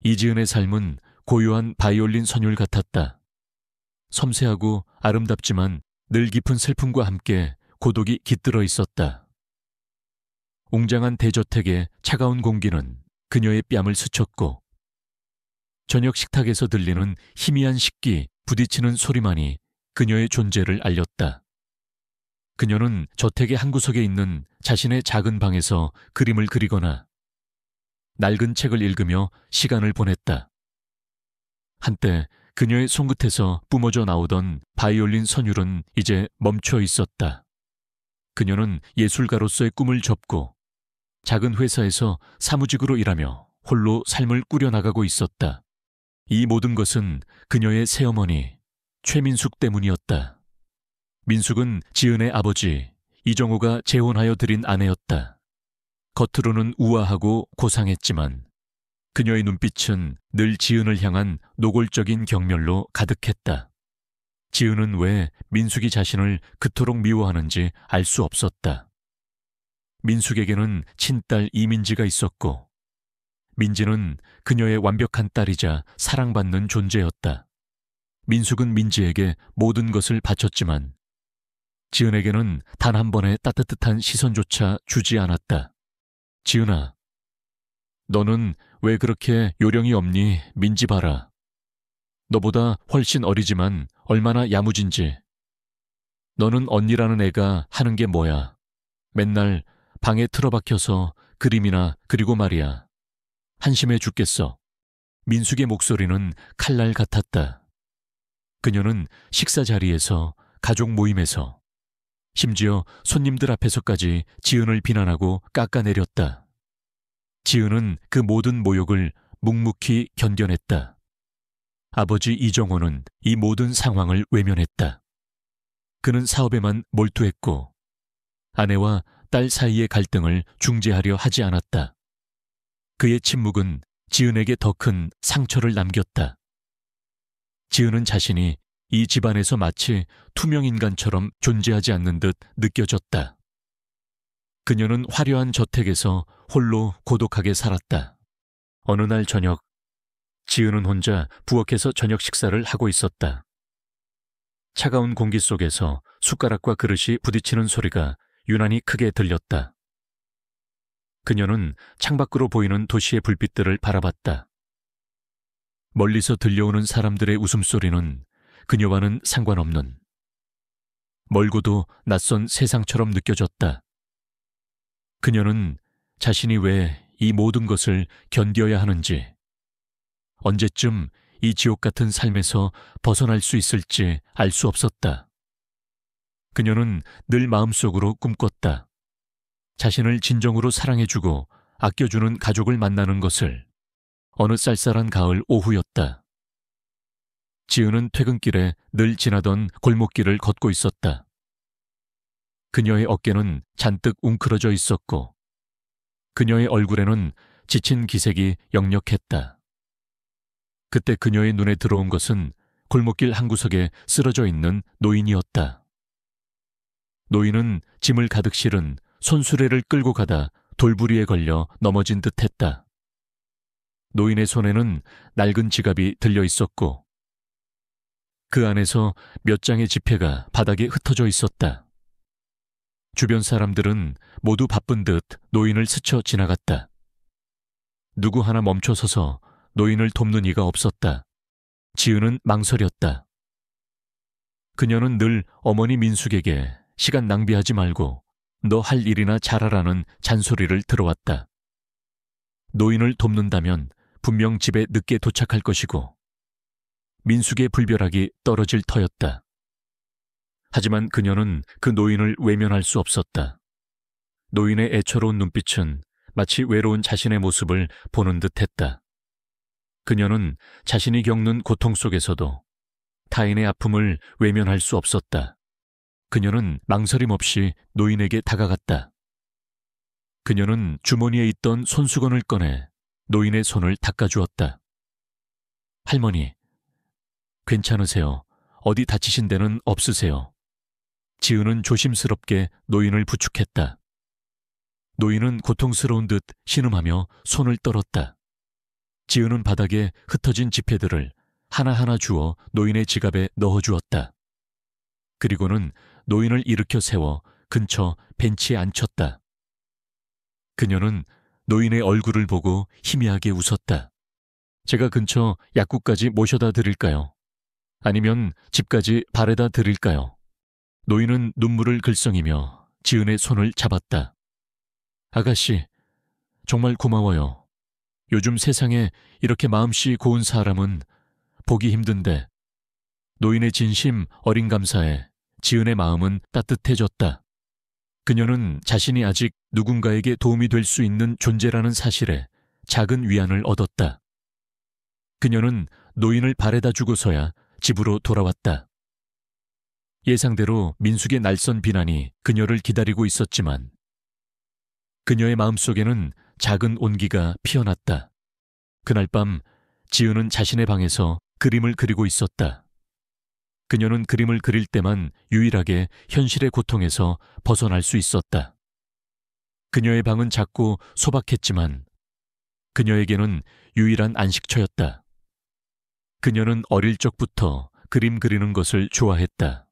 이지은의 삶은 고요한 바이올린 선율 같았다. 섬세하고 아름답지만 늘 깊은 슬픔과 함께 고독이 깃들어 있었다. 웅장한 대저택의 차가운 공기는 그녀의 뺨을 스쳤고 저녁 식탁에서 들리는 희미한 식기 부딪히는 소리만이 그녀의 존재를 알렸다. 그녀는 저택의 한 구석에 있는 자신의 작은 방에서 그림을 그리거나 낡은 책을 읽으며 시간을 보냈다. 한때 그녀의 손끝에서 뿜어져 나오던 바이올린 선율은 이제 멈춰 있었다. 그녀는 예술가로서의 꿈을 접고 작은 회사에서 사무직으로 일하며 홀로 삶을 꾸려나가고 있었다. 이 모든 것은 그녀의 새어머니 최민숙 때문이었다. 민숙은 지은의 아버지 이정호가 재혼하여 들인 아내였다. 겉으로는 우아하고 고상했지만 그녀의 눈빛은 늘 지은을 향한 노골적인 경멸로 가득했다. 지은은 왜 민숙이 자신을 그토록 미워하는지 알 수 없었다. 민숙에게는 친딸 이민지가 있었고 민지는 그녀의 완벽한 딸이자 사랑받는 존재였다. 민숙은 민지에게 모든 것을 바쳤지만 지은에게는 단 한 번의 따뜻한 시선조차 주지 않았다. 지은아, 너는 왜 그렇게 요령이 없니? 민지 봐라. 너보다 훨씬 어리지만 얼마나 야무진지. 너는 언니라는 애가 하는 게 뭐야? 맨날 방에 틀어박혀서 그림이나 그리고 말이야. 한심해 죽겠어. 민숙의 목소리는 칼날 같았다. 그녀는 식사 자리에서, 가족 모임에서, 심지어 손님들 앞에서까지 지은을 비난하고 깎아내렸다. 지은은 그 모든 모욕을 묵묵히 견뎌냈다. 아버지 이정호는 이 모든 상황을 외면했다. 그는 사업에만 몰두했고 아내와 딸 사이의 갈등을 중재하려 하지 않았다. 그의 침묵은 지은에게 더 큰 상처를 남겼다. 지은은 자신이 이 집안에서 마치 투명인간처럼 존재하지 않는 듯 느껴졌다. 그녀는 화려한 저택에서 홀로 고독하게 살았다. 어느 날 저녁, 지은은 혼자 부엌에서 저녁 식사를 하고 있었다. 차가운 공기 속에서 숟가락과 그릇이 부딪히는 소리가 유난히 크게 들렸다. 그녀는 창밖으로 보이는 도시의 불빛들을 바라봤다. 멀리서 들려오는 사람들의 웃음소리는 그녀와는 상관없는 멀고도 낯선 세상처럼 느껴졌다. 그녀는 자신이 왜 이 모든 것을 견뎌야 하는지, 언제쯤 이 지옥 같은 삶에서 벗어날 수 있을지 알 수 없었다. 그녀는 늘 마음속으로 꿈꿨다. 자신을 진정으로 사랑해주고 아껴주는 가족을 만나는 것을. 어느 쌀쌀한 가을 오후였다. 지은은 퇴근길에 늘 지나던 골목길을 걷고 있었다. 그녀의 어깨는 잔뜩 웅크러져 있었고 그녀의 얼굴에는 지친 기색이 역력했다. 그때 그녀의 눈에 들어온 것은 골목길 한 구석에 쓰러져 있는 노인이었다. 노인은 짐을 가득 실은 손수레를 끌고 가다 돌부리에 걸려 넘어진 듯했다. 노인의 손에는 낡은 지갑이 들려 있었고 그 안에서 몇 장의 지폐가 바닥에 흩어져 있었다. 주변 사람들은 모두 바쁜 듯 노인을 스쳐 지나갔다. 누구 하나 멈춰서서 노인을 돕는 이가 없었다. 지은은 망설였다. 그녀는 늘 어머니 민숙에게 시간 낭비하지 말고 너 할 일이나 잘하라는 잔소리를 들어왔다. 노인을 돕는다면 분명 집에 늦게 도착할 것이고 민숙의 불벼락이 떨어질 터였다. 하지만 그녀는 그 노인을 외면할 수 없었다. 노인의 애처로운 눈빛은 마치 외로운 자신의 모습을 보는 듯했다. 그녀는 자신이 겪는 고통 속에서도 타인의 아픔을 외면할 수 없었다. 그녀는 망설임 없이 노인에게 다가갔다. 그녀는 주머니에 있던 손수건을 꺼내 노인의 손을 닦아주었다. 할머니, 괜찮으세요? 어디 다치신 데는 없으세요? 지은은 조심스럽게 노인을 부축했다. 노인은 고통스러운 듯 신음하며 손을 떨었다. 지은은 바닥에 흩어진 지폐들을 하나하나 주워 노인의 지갑에 넣어주었다. 그리고는 노인을 일으켜 세워 근처 벤치에 앉혔다. 그녀는 노인의 얼굴을 보고 희미하게 웃었다. 제가 근처 약국까지 모셔다 드릴까요? 아니면 집까지 바래다 드릴까요? 노인은 눈물을 글썽이며 지은의 손을 잡았다. 아가씨, 정말 고마워요. 요즘 세상에 이렇게 마음씨 고운 사람은 보기 힘든데. 노인의 진심 어린 감사에 지은의 마음은 따뜻해졌다. 그녀는 자신이 아직 누군가에게 도움이 될 수 있는 존재라는 사실에 작은 위안을 얻었다. 그녀는 노인을 바래다 주고서야 집으로 돌아왔다. 예상대로 민숙의 날선 비난이 그녀를 기다리고 있었지만 그녀의 마음속에는 작은 온기가 피어났다. 그날 밤 지은은 자신의 방에서 그림을 그리고 있었다. 그녀는 그림을 그릴 때만 유일하게 현실의 고통에서 벗어날 수 있었다. 그녀의 방은 작고 소박했지만 그녀에게는 유일한 안식처였다. 그녀는 어릴 적부터 그림 그리는 것을 좋아했다.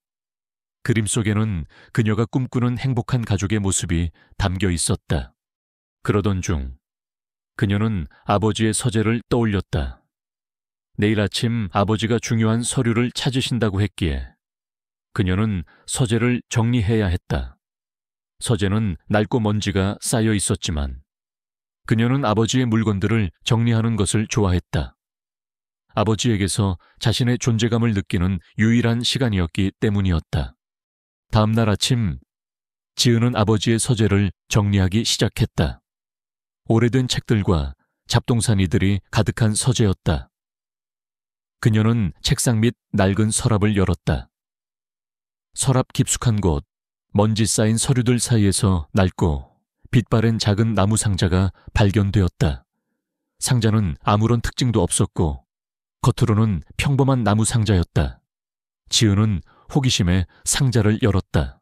그림 속에는 그녀가 꿈꾸는 행복한 가족의 모습이 담겨 있었다. 그러던 중 그녀는 아버지의 서재를 떠올렸다. 내일 아침 아버지가 중요한 서류를 찾으신다고 했기에 그녀는 서재를 정리해야 했다. 서재는 낡고 먼지가 쌓여 있었지만 그녀는 아버지의 물건들을 정리하는 것을 좋아했다. 아버지에게서 자신의 존재감을 느끼는 유일한 시간이었기 때문이었다. 다음 날 아침 지은은 아버지의 서재를 정리하기 시작했다. 오래된 책들과 잡동사니들이 가득한 서재였다. 그녀는 책상 밑 낡은 서랍을 열었다. 서랍 깊숙한 곳, 먼지 쌓인 서류들 사이에서 낡고 빛바랜 작은 나무 상자가 발견되었다. 상자는 아무런 특징도 없었고 겉으로는 평범한 나무 상자였다. 지은은 호기심에 상자를 열었다.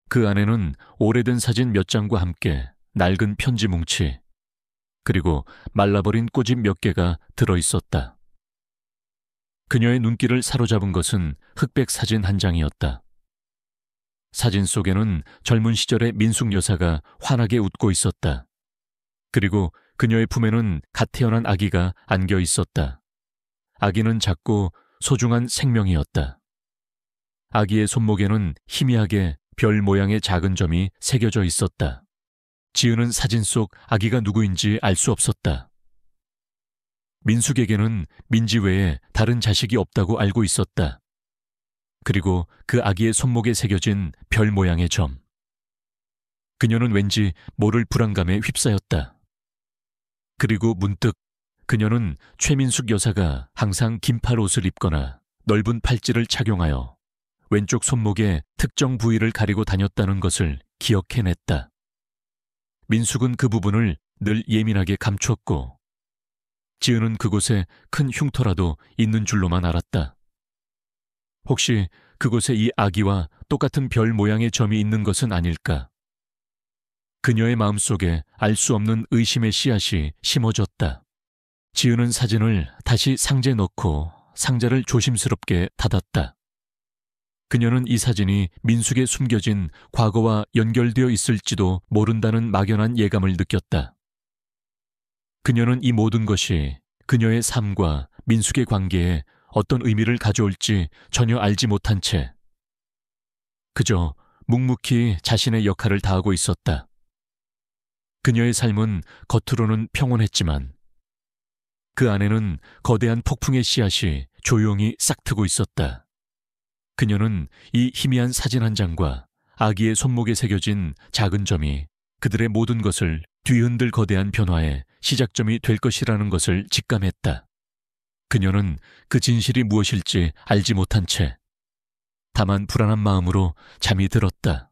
그 안에는 오래된 사진 몇 장과 함께 낡은 편지 뭉치, 그리고 말라버린 꼬집 몇 개가 들어있었다. 그녀의 눈길을 사로잡은 것은 흑백 사진 한 장이었다. 사진 속에는 젊은 시절의 민숙 여사가 환하게 웃고 있었다. 그리고 그녀의 품에는 갓 태어난 아기가 안겨 있었다. 아기는 작고 소중한 생명이었다. 아기의 손목에는 희미하게 별 모양의 작은 점이 새겨져 있었다. 지은은 사진 속 아기가 누구인지 알 수 없었다. 민숙에게는 민지 외에 다른 자식이 없다고 알고 있었다. 그리고 그 아기의 손목에 새겨진 별 모양의 점. 그녀는 왠지 모를 불안감에 휩싸였다. 그리고 문득 그녀는 최민숙 여사가 항상 긴팔 옷을 입거나 넓은 팔찌를 착용하여 왼쪽 손목의 특정 부위를 가리고 다녔다는 것을 기억해냈다. 민숙은 그 부분을 늘 예민하게 감추었고 지은은 그곳에 큰 흉터라도 있는 줄로만 알았다. 혹시 그곳에 이 아기와 똑같은 별 모양의 점이 있는 것은 아닐까? 그녀의 마음속에 알 수 없는 의심의 씨앗이 심어졌다. 지은은 사진을 다시 상자에 넣고 상자를 조심스럽게 닫았다. 그녀는 이 사진이 민숙에 숨겨진 과거와 연결되어 있을지도 모른다는 막연한 예감을 느꼈다. 그녀는 이 모든 것이 그녀의 삶과 민숙의 관계에 어떤 의미를 가져올지 전혀 알지 못한 채 그저 묵묵히 자신의 역할을 다하고 있었다. 그녀의 삶은 겉으로는 평온했지만 그 안에는 거대한 폭풍의 씨앗이 조용히 싹트고 있었다. 그녀는 이 희미한 사진 한 장과 아기의 손목에 새겨진 작은 점이 그들의 모든 것을 뒤흔들 거대한 변화의 시작점이 될 것이라는 것을 직감했다. 그녀는 그 진실이 무엇일지 알지 못한 채 다만 불안한 마음으로 잠이 들었다.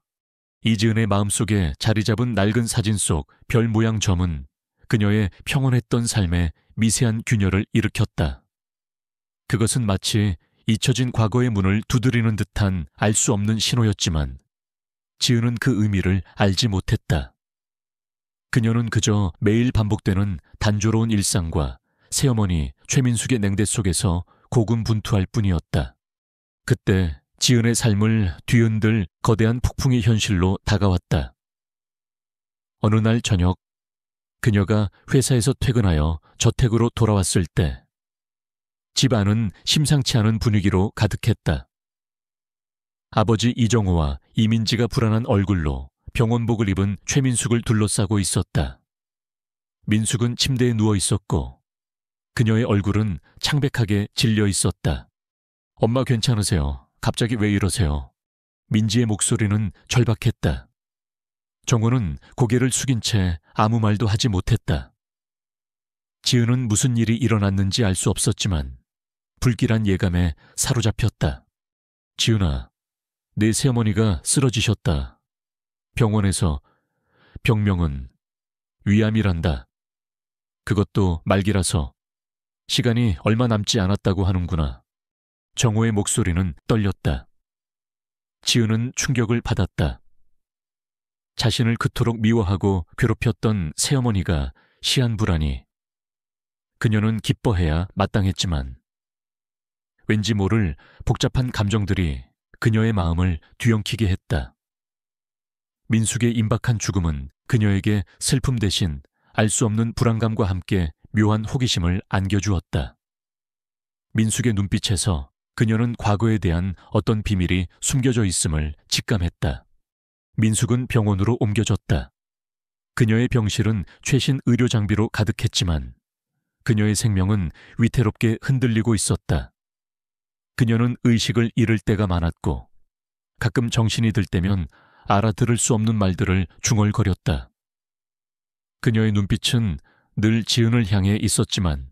이지은의 마음속에 자리 잡은 낡은 사진 속 별 모양 점은 그녀의 평온했던 삶에 미세한 균열을 일으켰다. 그것은 마치 잊혀진 과거의 문을 두드리는 듯한 알 수 없는 신호였지만 지은은 그 의미를 알지 못했다. 그녀는 그저 매일 반복되는 단조로운 일상과 새어머니 최민숙의 냉대 속에서 고군분투할 뿐이었다. 그때 지은의 삶을 뒤흔들 거대한 폭풍의 현실로 다가왔다. 어느 날 저녁, 그녀가 회사에서 퇴근하여 저택으로 돌아왔을 때 집 안은 심상치 않은 분위기로 가득했다. 아버지 이정호와 이민지가 불안한 얼굴로 병원복을 입은 최민숙을 둘러싸고 있었다. 민숙은 침대에 누워 있었고 그녀의 얼굴은 창백하게 질려 있었다. 엄마 괜찮으세요? 갑자기 왜 이러세요? 민지의 목소리는 절박했다. 정호는 고개를 숙인 채 아무 말도 하지 못했다. 지은은 무슨 일이 일어났는지 알 수 없었지만 불길한 예감에 사로잡혔다. 지은아, 내 새어머니가 쓰러지셨다. 병원에서. 병명은 위암이란다. 그것도 말기라서 시간이 얼마 남지 않았다고 하는구나. 정호의 목소리는 떨렸다. 지은은 충격을 받았다. 자신을 그토록 미워하고 괴롭혔던 새어머니가 시한부라니. 그녀는 기뻐해야 마땅했지만 왠지 모를 복잡한 감정들이 그녀의 마음을 뒤엉키게 했다. 민숙의 임박한 죽음은 그녀에게 슬픔 대신 알 수 없는 불안감과 함께 묘한 호기심을 안겨주었다. 민숙의 눈빛에서 그녀는 과거에 대한 어떤 비밀이 숨겨져 있음을 직감했다. 민숙은 병원으로 옮겨졌다. 그녀의 병실은 최신 의료 장비로 가득했지만 그녀의 생명은 위태롭게 흔들리고 있었다. 그녀는 의식을 잃을 때가 많았고 가끔 정신이 들 때면 알아들을 수 없는 말들을 중얼거렸다. 그녀의 눈빛은 늘 지은을 향해 있었지만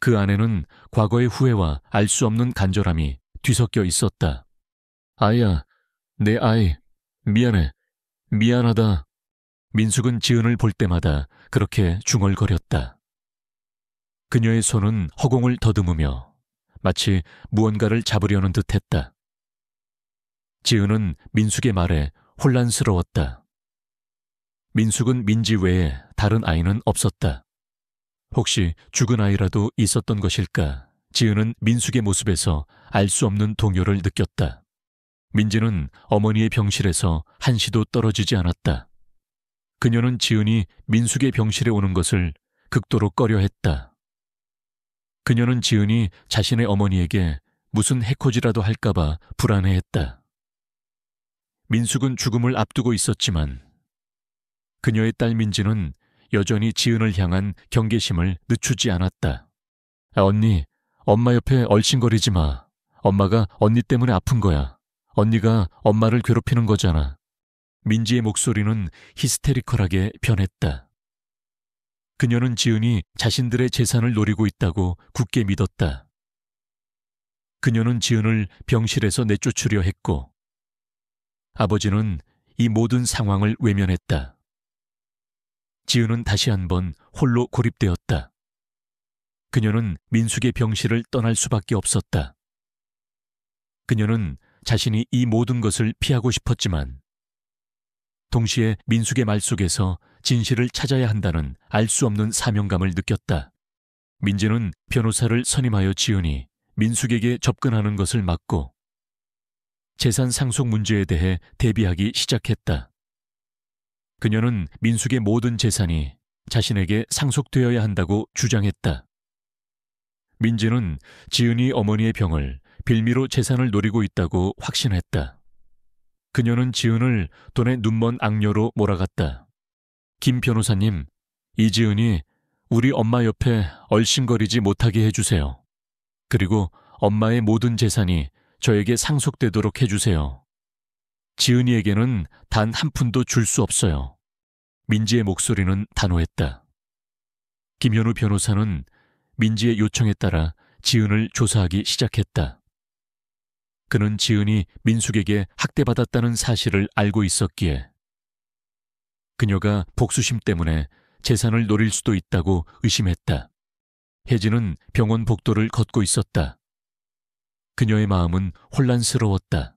그 안에는 과거의 후회와 알 수 없는 간절함이 뒤섞여 있었다. 아이야, 내 아이, 미안해, 미안하다. 민숙은 지은을 볼 때마다 그렇게 중얼거렸다. 그녀의 손은 허공을 더듬으며 마치 무언가를 잡으려는 듯했다. 지은은 민숙의 말에 혼란스러웠다. 민숙은 민지 외에 다른 아이는 없었다. 혹시 죽은 아이라도 있었던 것일까? 지은은 민숙의 모습에서 알 수 없는 동요를 느꼈다. 민지는 어머니의 병실에서 한시도 떨어지지 않았다. 그녀는 지은이 민숙의 병실에 오는 것을 극도로 꺼려했다. 그녀는 지은이 자신의 어머니에게 무슨 해코지라도 할까봐 불안해했다. 민숙은 죽음을 앞두고 있었지만 그녀의 딸 민지는 여전히 지은을 향한 경계심을 늦추지 않았다. 언니, 엄마 옆에 얼씬거리지 마. 엄마가 언니 때문에 아픈 거야. 언니가 엄마를 괴롭히는 거잖아. 민지의 목소리는 히스테리컬하게 변했다. 그녀는 지은이 자신들의 재산을 노리고 있다고 굳게 믿었다. 그녀는 지은을 병실에서 내쫓으려 했고 아버지는 이 모든 상황을 외면했다. 지은은 다시 한번 홀로 고립되었다. 그녀는 민숙의 병실을 떠날 수밖에 없었다. 그녀는 자신이 이 모든 것을 피하고 싶었지만 동시에 민숙의 말 속에서 진실을 찾아야 한다는 알 수 없는 사명감을 느꼈다. 민지는 변호사를 선임하여 지은이 민숙에게 접근하는 것을 막고 재산 상속 문제에 대해 대비하기 시작했다. 그녀는 민숙의 모든 재산이 자신에게 상속되어야 한다고 주장했다. 민지는 지은이 어머니의 병을 빌미로 재산을 노리고 있다고 확신했다. 그녀는 지은을 돈에 눈먼 악녀로 몰아갔다. 김 변호사님, 이지은이 우리 엄마 옆에 얼씬거리지 못하게 해주세요. 그리고 엄마의 모든 재산이 저에게 상속되도록 해주세요. 지은이에게는 단 한 푼도 줄 수 없어요. 민지의 목소리는 단호했다. 김현우 변호사는 민지의 요청에 따라 지은을 조사하기 시작했다. 그는 지은이 민숙에게 학대받았다는 사실을 알고 있었기에 그녀가 복수심 때문에 재산을 노릴 수도 있다고 의심했다. 혜진은 병원 복도를 걷고 있었다. 그녀의 마음은 혼란스러웠다.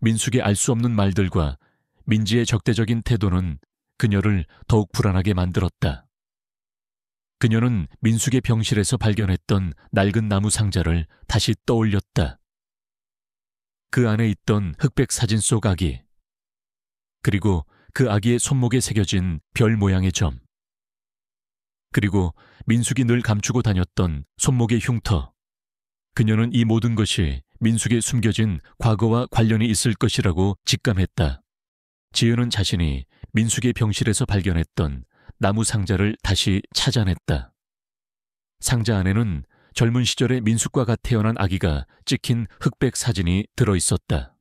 민숙의 알 수 없는 말들과 민지의 적대적인 태도는 그녀를 더욱 불안하게 만들었다. 그녀는 민숙의 병실에서 발견했던 낡은 나무 상자를 다시 떠올렸다. 그 안에 있던 흑백 사진 속 아기, 그리고 그 아기의 손목에 새겨진 별 모양의 점, 그리고 민숙이 늘 감추고 다녔던 손목의 흉터. 그녀는 이 모든 것이 민숙의 숨겨진 과거와 관련이 있을 것이라고 직감했다. 지은은 자신이 민숙의 병실에서 발견했던 나무 상자를 다시 찾아냈다. 상자 안에는 젊은 시절의 민숙과 같아 태어난 아기가 찍힌 흑백 사진이 들어있었다.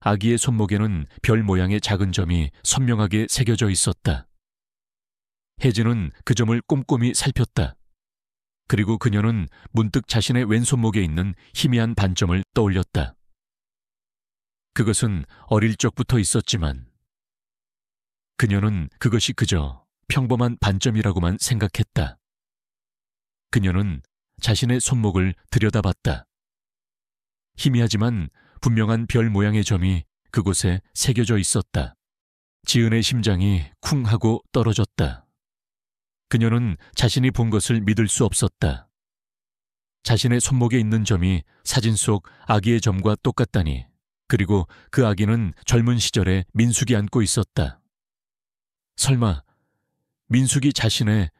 아기의 손목에는 별 모양의 작은 점이 선명하게 새겨져 있었다. 혜진은 그 점을 꼼꼼히 살폈다. 그리고 그녀는 문득 자신의 왼손목에 있는 희미한 반점을 떠올렸다. 그것은 어릴 적부터 있었지만 그녀는 그것이 그저 평범한 반점이라고만 생각했다. 그녀는 자신의 손목을 들여다봤다. 희미하지만 분명한 별 모양의 점이 그곳에 새겨져 있었다. 지은의 심장이 쿵 하고 떨어졌다. 그녀는 자신이 본 것을 믿을 수 없었다. 자신의 손목에 있는 점이 사진 속 아기의 점과 똑같다니. 그리고 그 아기는 젊은 시절에 민숙이 안고 있었다. 설마 민숙이 자신의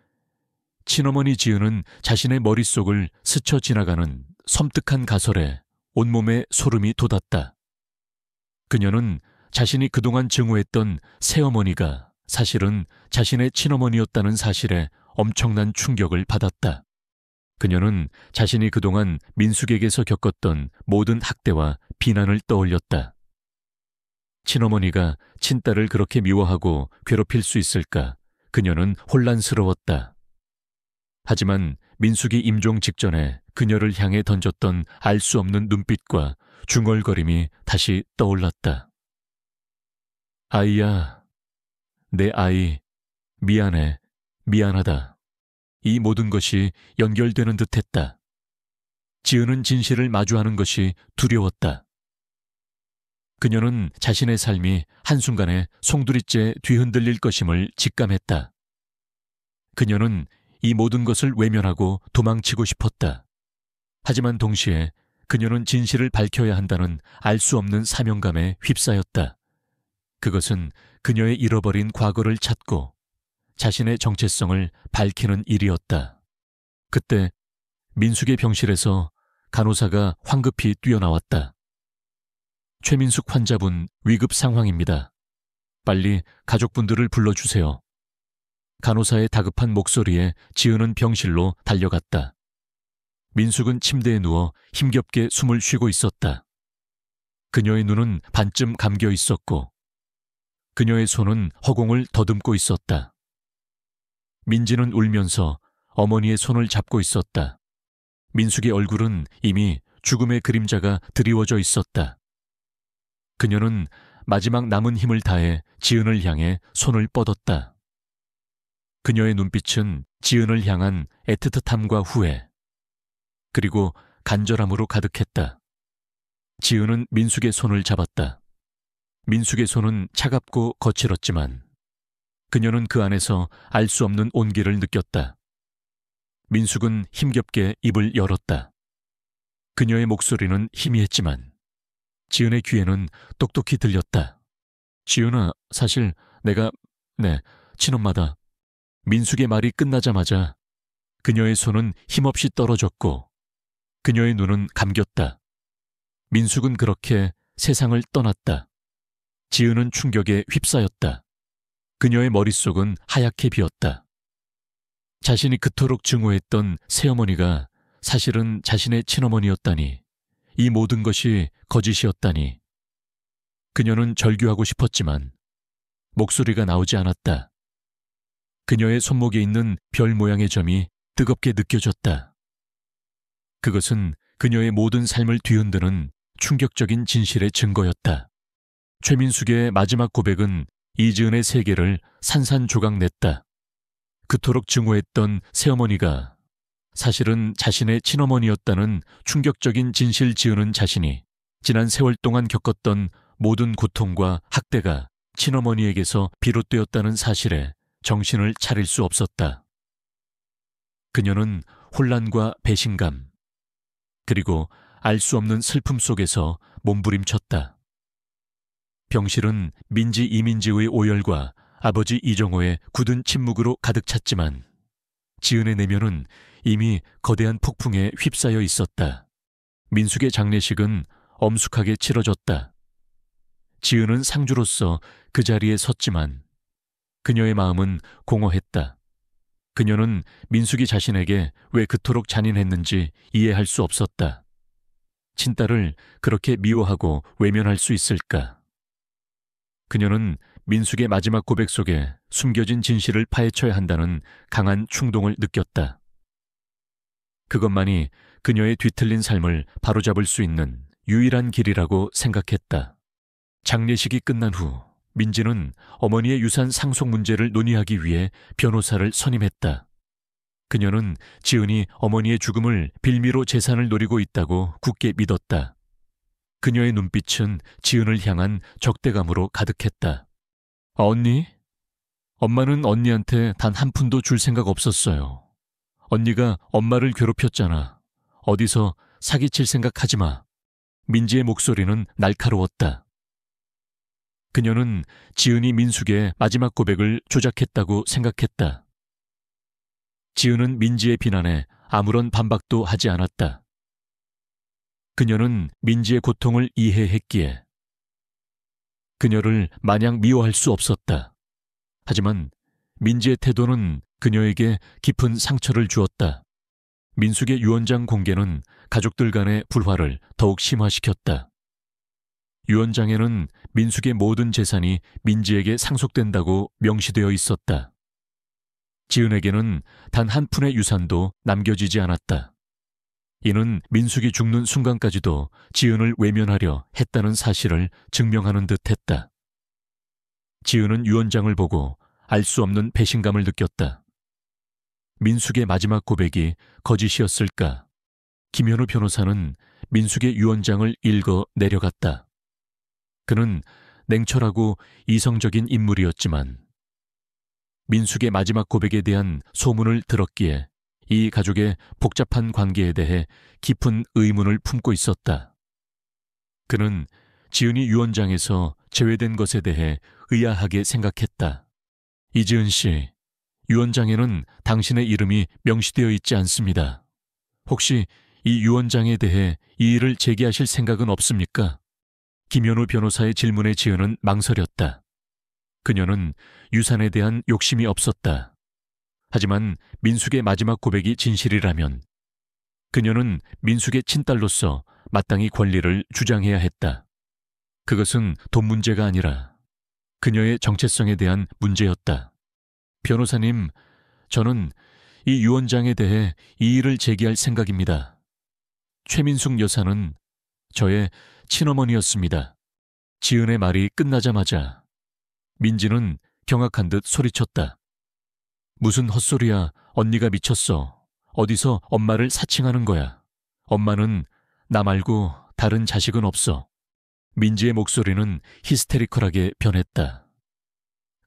친어머니 지은은 자신의 머릿속을 스쳐 지나가는 섬뜩한 가설에 온몸에 소름이 돋았다. 그녀는 자신이 그동안 증오했던 새어머니가 사실은 자신의 친어머니였다는 사실에 엄청난 충격을 받았다. 그녀는 자신이 그동안 민숙에게서 겪었던 모든 학대와 비난을 떠올렸다. 친어머니가 친딸을 그렇게 미워하고 괴롭힐 수 있을까? 그녀는 혼란스러웠다. 하지만 민숙이 임종 직전에 그녀를 향해 던졌던 알 수 없는 눈빛과 중얼거림이 다시 떠올랐다. 아이야, 내 아이, 미안해, 미안하다. 이 모든 것이 연결되는 듯했다. 지은은 진실을 마주하는 것이 두려웠다. 그녀는 자신의 삶이 한순간에 송두리째 뒤흔들릴 것임을 직감했다. 그녀는 이 모든 것을 외면하고 도망치고 싶었다. 하지만 동시에 그녀는 진실을 밝혀야 한다는 알 수 없는 사명감에 휩싸였다. 그것은 그녀의 잃어버린 과거를 찾고 자신의 정체성을 밝히는 일이었다. 그때 민숙의 병실에서 간호사가 황급히 뛰어나왔다. 최민숙 환자분 위급 상황입니다. 빨리 가족분들을 불러주세요. 간호사의 다급한 목소리에 지은은 병실로 달려갔다. 민숙은 침대에 누워 힘겹게 숨을 쉬고 있었다. 그녀의 눈은 반쯤 감겨 있었고 그녀의 손은 허공을 더듬고 있었다. 민지는 울면서 어머니의 손을 잡고 있었다. 민숙의 얼굴은 이미 죽음의 그림자가 드리워져 있었다. 그녀는 마지막 남은 힘을 다해 지은을 향해 손을 뻗었다. 그녀의 눈빛은 지은을 향한 애틋함과 후회, 그리고 간절함으로 가득했다. 지은은 민숙의 손을 잡았다. 민숙의 손은 차갑고 거칠었지만 그녀는 그 안에서 알 수 없는 온기를 느꼈다. 민숙은 힘겹게 입을 열었다. 그녀의 목소리는 희미했지만 지은의 귀에는 똑똑히 들렸다. 지은아, 사실 내가 친엄마다. 민숙의 말이 끝나자마자 그녀의 손은 힘없이 떨어졌고 그녀의 눈은 감겼다. 민숙은 그렇게 세상을 떠났다. 지은은 충격에 휩싸였다. 그녀의 머릿속은 하얗게 비었다. 자신이 그토록 증오했던 새어머니가 사실은 자신의 친어머니였다니, 이 모든 것이 거짓이었다니. 그녀는 절규하고 싶었지만 목소리가 나오지 않았다. 그녀의 손목에 있는 별 모양의 점이 뜨겁게 느껴졌다. 그것은 그녀의 모든 삶을 뒤흔드는 충격적인 진실의 증거였다. 최민숙의 마지막 고백은 이지은의 세계를 산산조각 냈다. 그토록 증오했던 새어머니가 사실은 자신의 친어머니였다는 충격적인 진실. 지은은 자신이 지난 세월 동안 겪었던 모든 고통과 학대가 친어머니에게서 비롯되었다는 사실에 정신을 차릴 수 없었다. 그녀는 혼란과 배신감, 그리고 알 수 없는 슬픔 속에서 몸부림쳤다. 병실은 민지 이민지의 오열과 아버지 이정호의 굳은 침묵으로 가득 찼지만 지은의 내면은 이미 거대한 폭풍에 휩싸여 있었다. 민숙의 장례식은 엄숙하게 치러졌다. 지은은 상주로서 그 자리에 섰지만 그녀의 마음은 공허했다. 그녀는 민숙이 자신에게 왜 그토록 잔인했는지 이해할 수 없었다. 친딸을 그렇게 미워하고 외면할 수 있을까? 그녀는 민숙의 마지막 고백 속에 숨겨진 진실을 파헤쳐야 한다는 강한 충동을 느꼈다. 그것만이 그녀의 뒤틀린 삶을 바로잡을 수 있는 유일한 길이라고 생각했다. 장례식이 끝난 후 민지는 어머니의 유산 상속 문제를 논의하기 위해 변호사를 선임했다. 그녀는 지은이 어머니의 죽음을 빌미로 재산을 노리고 있다고 굳게 믿었다. 그녀의 눈빛은 지은을 향한 적대감으로 가득했다. 언니? 엄마는 언니한테 단 한 푼도 줄 생각 없었어요. 언니가 엄마를 괴롭혔잖아. 어디서 사기칠 생각하지 마. 민지의 목소리는 날카로웠다. 그녀는 지은이 민숙의 마지막 고백을 조작했다고 생각했다. 지은은 민지의 비난에 아무런 반박도 하지 않았다. 그녀는 민지의 고통을 이해했기에 그녀를 마냥 미워할 수 없었다. 하지만 민지의 태도는 그녀에게 깊은 상처를 주었다. 민숙의 유언장 공개는 가족들 간의 불화를 더욱 심화시켰다. 유언장에는 민숙의 모든 재산이 민지에게 상속된다고 명시되어 있었다. 지은에게는 단 한 푼의 유산도 남겨지지 않았다. 이는 민숙이 죽는 순간까지도 지은을 외면하려 했다는 사실을 증명하는 듯했다. 지은은 유언장을 보고 알 수 없는 배신감을 느꼈다. 민숙의 마지막 고백이 거짓이었을까? 김현우 변호사는 민숙의 유언장을 읽어 내려갔다. 그는 냉철하고 이성적인 인물이었지만 민숙의 마지막 고백에 대한 소문을 들었기에 이 가족의 복잡한 관계에 대해 깊은 의문을 품고 있었다. 그는 지은이 유언장에서 제외된 것에 대해 의아하게 생각했다. 이지은 씨, 유언장에는 당신의 이름이 명시되어 있지 않습니다. 혹시 이 유언장에 대해 이의를 제기하실 생각은 없습니까? 김현우 변호사의 질문에 지은은 망설였다. 그녀는 유산에 대한 욕심이 없었다. 하지만 민숙의 마지막 고백이 진실이라면 그녀는 민숙의 친딸로서 마땅히 권리를 주장해야 했다. 그것은 돈 문제가 아니라 그녀의 정체성에 대한 문제였다. 변호사님, 저는 이 유언장에 대해 이의를 제기할 생각입니다. 최민숙 여사는 저의 친어머니였습니다. 지은의 말이 끝나자마자 민지는 경악한 듯 소리쳤다. 무슨 헛소리야, 언니가 미쳤어. 어디서 엄마를 사칭하는 거야. 엄마는 나 말고 다른 자식은 없어. 민지의 목소리는 히스테리컬하게 변했다.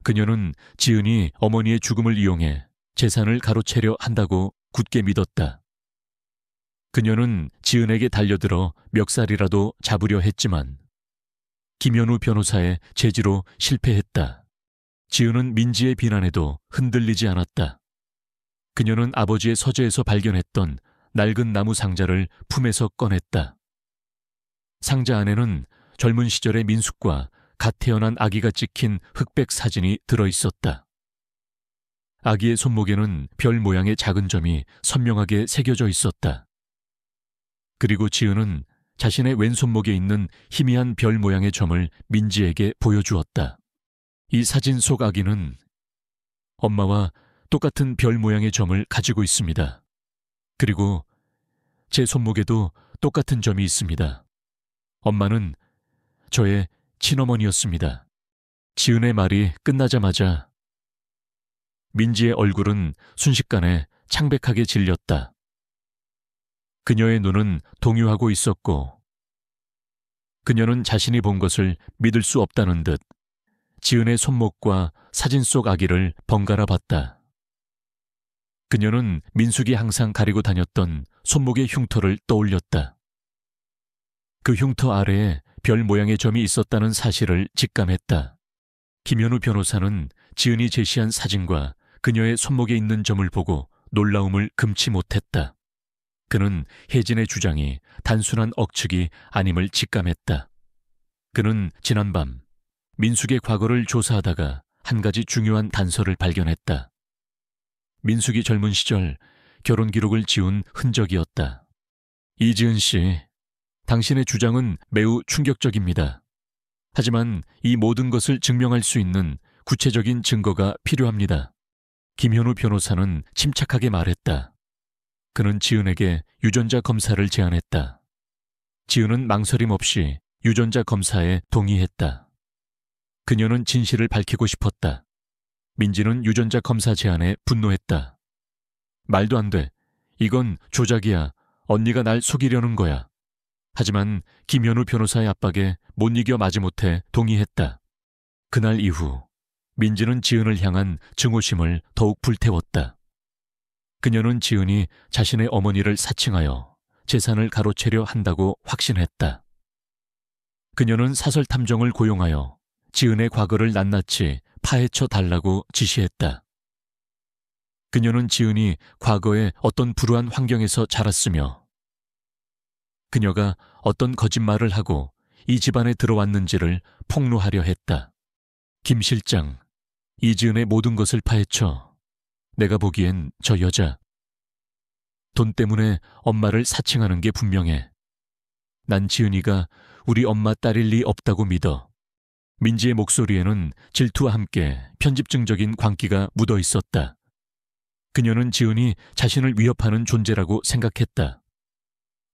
그녀는 지은이 어머니의 죽음을 이용해 재산을 가로채려 한다고 굳게 믿었다. 그녀는 지은에게 달려들어 멱살이라도 잡으려 했지만 김현우 변호사의 제지로 실패했다. 지은은 민지의 비난에도 흔들리지 않았다. 그녀는 아버지의 서재에서 발견했던 낡은 나무 상자를 품에서 꺼냈다. 상자 안에는 젊은 시절의 민숙과 갓 태어난 아기가 찍힌 흑백 사진이 들어있었다. 아기의 손목에는 별 모양의 작은 점이 선명하게 새겨져 있었다. 그리고 지은은 자신의 왼손목에 있는 희미한 별 모양의 점을 민지에게 보여주었다. 이 사진 속 아기는 엄마와 똑같은 별 모양의 점을 가지고 있습니다. 그리고 제 손목에도 똑같은 점이 있습니다. 엄마는 저의 친어머니였습니다. 지은의 말이 끝나자마자 민지의 얼굴은 순식간에 창백하게 질렸다. 그녀의 눈은 동요하고 있었고 그녀는 자신이 본 것을 믿을 수 없다는 듯 지은의 손목과 사진 속 아기를 번갈아 봤다. 그녀는 민숙이 항상 가리고 다녔던 손목의 흉터를 떠올렸다. 그 흉터 아래에 별 모양의 점이 있었다는 사실을 직감했다. 김현우 변호사는 지은이 제시한 사진과 그녀의 손목에 있는 점을 보고 놀라움을 금치 못했다. 그는 혜진의 주장이 단순한 억측이 아님을 직감했다. 그는 지난밤 민숙의 과거를 조사하다가 한 가지 중요한 단서를 발견했다. 민숙이 젊은 시절 결혼 기록을 지운 흔적이었다. 이지은 씨, 당신의 주장은 매우 충격적입니다. 하지만 이 모든 것을 증명할 수 있는 구체적인 증거가 필요합니다. 김현우 변호사는 침착하게 말했다. 그는 지은에게 유전자 검사를 제안했다. 지은은 망설임 없이 유전자 검사에 동의했다. 그녀는 진실을 밝히고 싶었다. 민지는 유전자 검사 제안에 분노했다. 말도 안 돼. 이건 조작이야. 언니가 날 속이려는 거야. 하지만 김현우 변호사의 압박에 못 이겨 마지못해 동의했다. 그날 이후 민지는 지은을 향한 증오심을 더욱 불태웠다. 그녀는 지은이 자신의 어머니를 사칭하여 재산을 가로채려 한다고 확신했다. 그녀는 사설 탐정을 고용하여 지은의 과거를 낱낱이 파헤쳐 달라고 지시했다. 그녀는 지은이 과거에 어떤 불우한 환경에서 자랐으며 그녀가 어떤 거짓말을 하고 이 집안에 들어왔는지를 폭로하려 했다. 김 실장, 이지은의 모든 것을 파헤쳐. 내가 보기엔 저 여자. 돈 때문에 엄마를 사칭하는 게 분명해. 난 지은이가 우리 엄마 딸일 리 없다고 믿어. 민지의 목소리에는 질투와 함께 편집증적인 광기가 묻어 있었다. 그녀는 지은이 자신을 위협하는 존재라고 생각했다.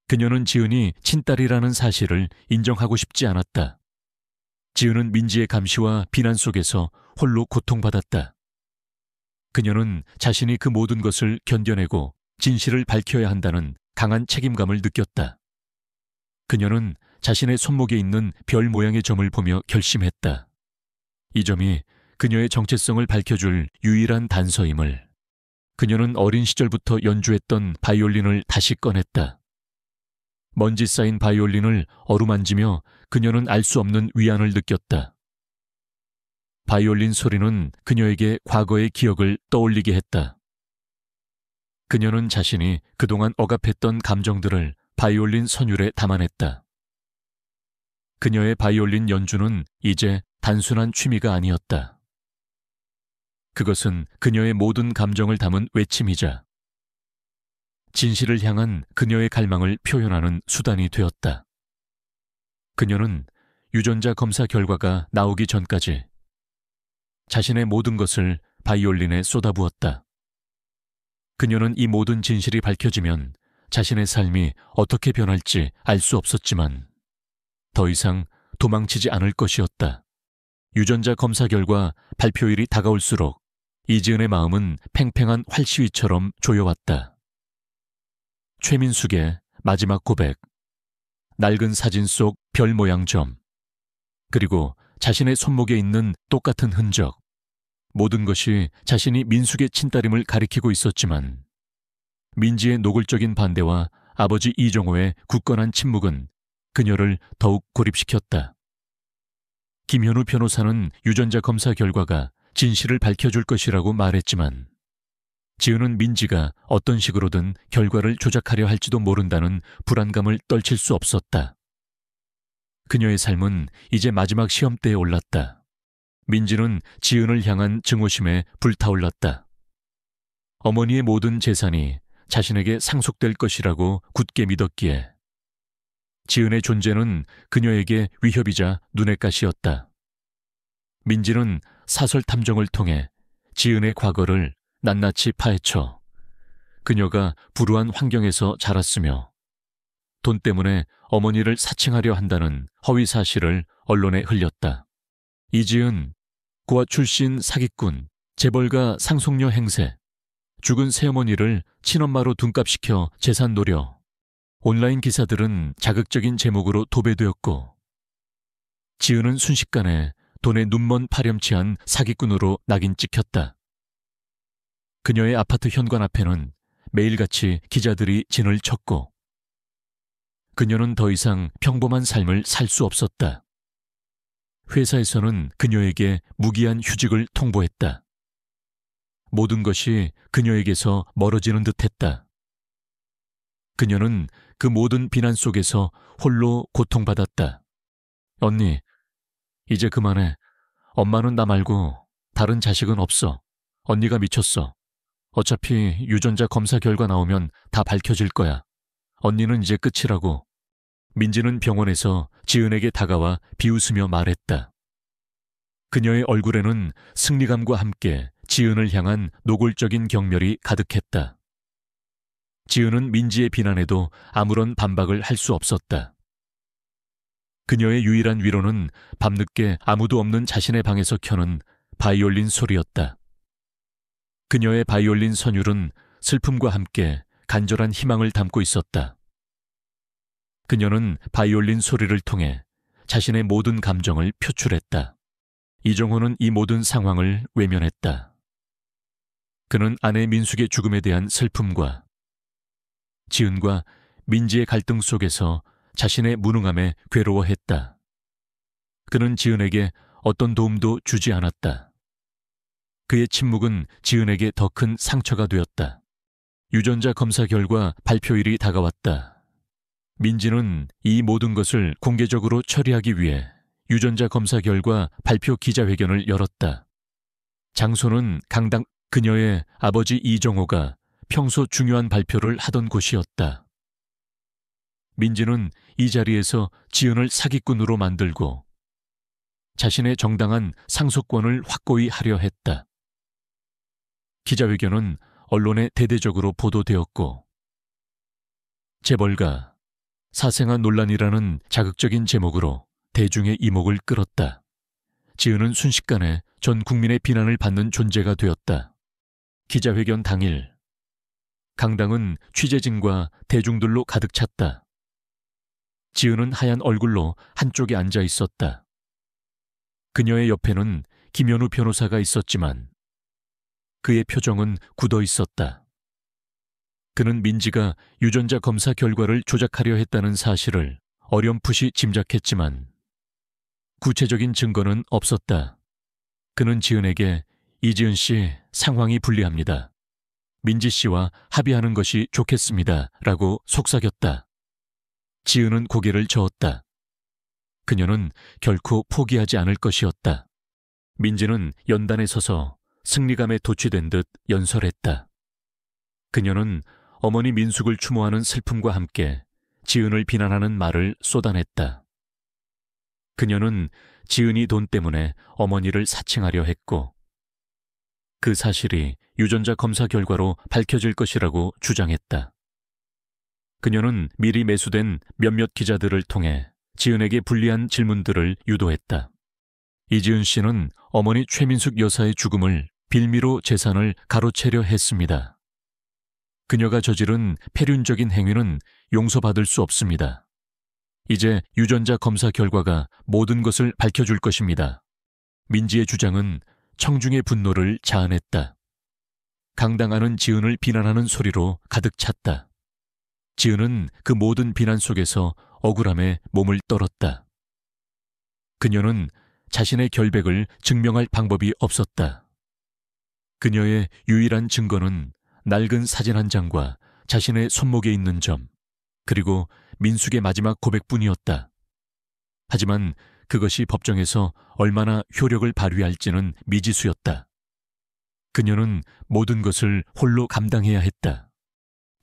그녀는 지은이 친딸이라는 사실을 인정하고 싶지 않았다. 지은은 민지의 감시와 비난 속에서 홀로 고통받았다. 그녀는 자신이 그 모든 것을 견뎌내고 진실을 밝혀야 한다는 강한 책임감을 느꼈다. 그녀는 자신의 손목에 있는 별 모양의 점을 보며 결심했다. 이 점이 그녀의 정체성을 밝혀줄 유일한 단서임을. 그녀는 어린 시절부터 연주했던 바이올린을 다시 꺼냈다. 먼지 쌓인 바이올린을 어루만지며 그녀는 알 수 없는 위안을 느꼈다. 바이올린 소리는 그녀에게 과거의 기억을 떠올리게 했다. 그녀는 자신이 그동안 억압했던 감정들을 바이올린 선율에 담아냈다. 그녀의 바이올린 연주는 이제 단순한 취미가 아니었다. 그것은 그녀의 모든 감정을 담은 외침이자 진실을 향한 그녀의 갈망을 표현하는 수단이 되었다. 그녀는 유전자 검사 결과가 나오기 전까지 자신의 모든 것을 바이올린에 쏟아부었다. 그녀는 이 모든 진실이 밝혀지면 자신의 삶이 어떻게 변할지 알 수 없었지만 더 이상 도망치지 않을 것이었다. 유전자 검사 결과 발표일이 다가올수록 이지은의 마음은 팽팽한 활시위처럼 조여왔다. 최민숙의 마지막 고백, 낡은 사진 속 별 모양 점, 그리고 자신의 손목에 있는 똑같은 흔적. 모든 것이 자신이 민숙의 친딸임을 가리키고 있었지만 민지의 노골적인 반대와 아버지 이종호의 굳건한 침묵은 그녀를 더욱 고립시켰다. 김현우 변호사는 유전자 검사 결과가 진실을 밝혀줄 것이라고 말했지만 지은은 민지가 어떤 식으로든 결과를 조작하려 할지도 모른다는 불안감을 떨칠 수 없었다. 그녀의 삶은 이제 마지막 시험대에 올랐다. 민지는 지은을 향한 증오심에 불타올랐다. 어머니의 모든 재산이 자신에게 상속될 것이라고 굳게 믿었기에 지은의 존재는 그녀에게 위협이자 눈의 가시였다. 민지는 사설 탐정을 통해 지은의 과거를 낱낱이 파헤쳐 그녀가 불우한 환경에서 자랐으며 돈 때문에 어머니를 사칭하려 한다는 허위 사실을 언론에 흘렸다. 이지은, 고아 출신 사기꾼, 재벌가 상속녀 행세, 죽은 새어머니를 친엄마로 둔갑시켜 재산 노려. 온라인 기사들은 자극적인 제목으로 도배되었고 지은은 순식간에 돈에 눈먼 파렴치한 사기꾼으로 낙인 찍혔다. 그녀의 아파트 현관 앞에는 매일같이 기자들이 진을 쳤고 그녀는 더 이상 평범한 삶을 살 수 없었다. 회사에서는 그녀에게 무기한 휴직을 통보했다. 모든 것이 그녀에게서 멀어지는 듯했다. 그녀는 그 모든 비난 속에서 홀로 고통받았다. 언니, 이제 그만해. 엄마는 나 말고 다른 자식은 없어. 언니가 미쳤어. 어차피 유전자 검사 결과 나오면 다 밝혀질 거야. 언니는 이제 끝이라고. 민지는 병원에서 지은에게 다가와 비웃으며 말했다. 그녀의 얼굴에는 승리감과 함께 지은을 향한 노골적인 경멸이 가득했다. 지은은 민지의 비난에도 아무런 반박을 할 수 없었다. 그녀의 유일한 위로는 밤늦게 아무도 없는 자신의 방에서 켜는 바이올린 소리였다. 그녀의 바이올린 선율은 슬픔과 함께 간절한 희망을 담고 있었다. 그녀는 바이올린 소리를 통해 자신의 모든 감정을 표출했다. 이정호는 이 모든 상황을 외면했다. 그는 아내 민숙의 죽음에 대한 슬픔과 지은과 민지의 갈등 속에서 자신의 무능함에 괴로워했다. 그는 지은에게 어떤 도움도 주지 않았다. 그의 침묵은 지은에게 더 큰 상처가 되었다. 유전자 검사 결과 발표일이 다가왔다. 민지는 이 모든 것을 공개적으로 처리하기 위해 유전자 검사 결과 발표 기자회견을 열었다. 장소는 강당 그녀의 아버지 이정호가 평소 중요한 발표를 하던 곳이었다. 민지는 이 자리에서 지은을 사기꾼으로 만들고 자신의 정당한 상속권을 확고히 하려 했다. 기자회견은 언론에 대대적으로 보도되었고 재벌가 사생아 논란이라는 자극적인 제목으로 대중의 이목을 끌었다. 지은은 순식간에 전 국민의 비난을 받는 존재가 되었다. 기자회견 당일 강당은 취재진과 대중들로 가득 찼다. 지은은 하얀 얼굴로 한쪽에 앉아 있었다. 그녀의 옆에는 김현우 변호사가 있었지만 그의 표정은 굳어 있었다. 그는 민지가 유전자 검사 결과를 조작하려 했다는 사실을 어렴풋이 짐작했지만 구체적인 증거는 없었다. 그는 지은에게 이지은 씨 상황이 불리합니다. 민지 씨와 합의하는 것이 좋겠습니다. 라고 속삭였다. 지은은 고개를 저었다. 그녀는 결코 포기하지 않을 것이었다. 민지는 연단에 서서 승리감에 도취된 듯 연설했다. 그녀는 어머니 민숙을 추모하는 슬픔과 함께 지은을 비난하는 말을 쏟아냈다. 그녀는 지은이 돈 때문에 어머니를 사칭하려 했고 그 사실이 유전자 검사 결과로 밝혀질 것이라고 주장했다. 그녀는 미리 매수된 몇몇 기자들을 통해 지은에게 불리한 질문들을 유도했다. 이지은 씨는 어머니 최민숙 여사의 죽음을 빌미로 재산을 가로채려 했습니다. 그녀가 저지른 폐륜적인 행위는 용서받을 수 없습니다. 이제 유전자 검사 결과가 모든 것을 밝혀줄 것입니다. 민지의 주장은 청중의 분노를 자아냈다. 강당하는 지은을 비난하는 소리로 가득 찼다. 지은은 그 모든 비난 속에서 억울함에 몸을 떨었다. 그녀는 자신의 결백을 증명할 방법이 없었다. 그녀의 유일한 증거는 낡은 사진 한 장과 자신의 손목에 있는 점, 그리고 민숙의 마지막 고백뿐이었다. 하지만 그것이 법정에서 얼마나 효력을 발휘할지는 미지수였다. 그녀는 모든 것을 홀로 감당해야 했다.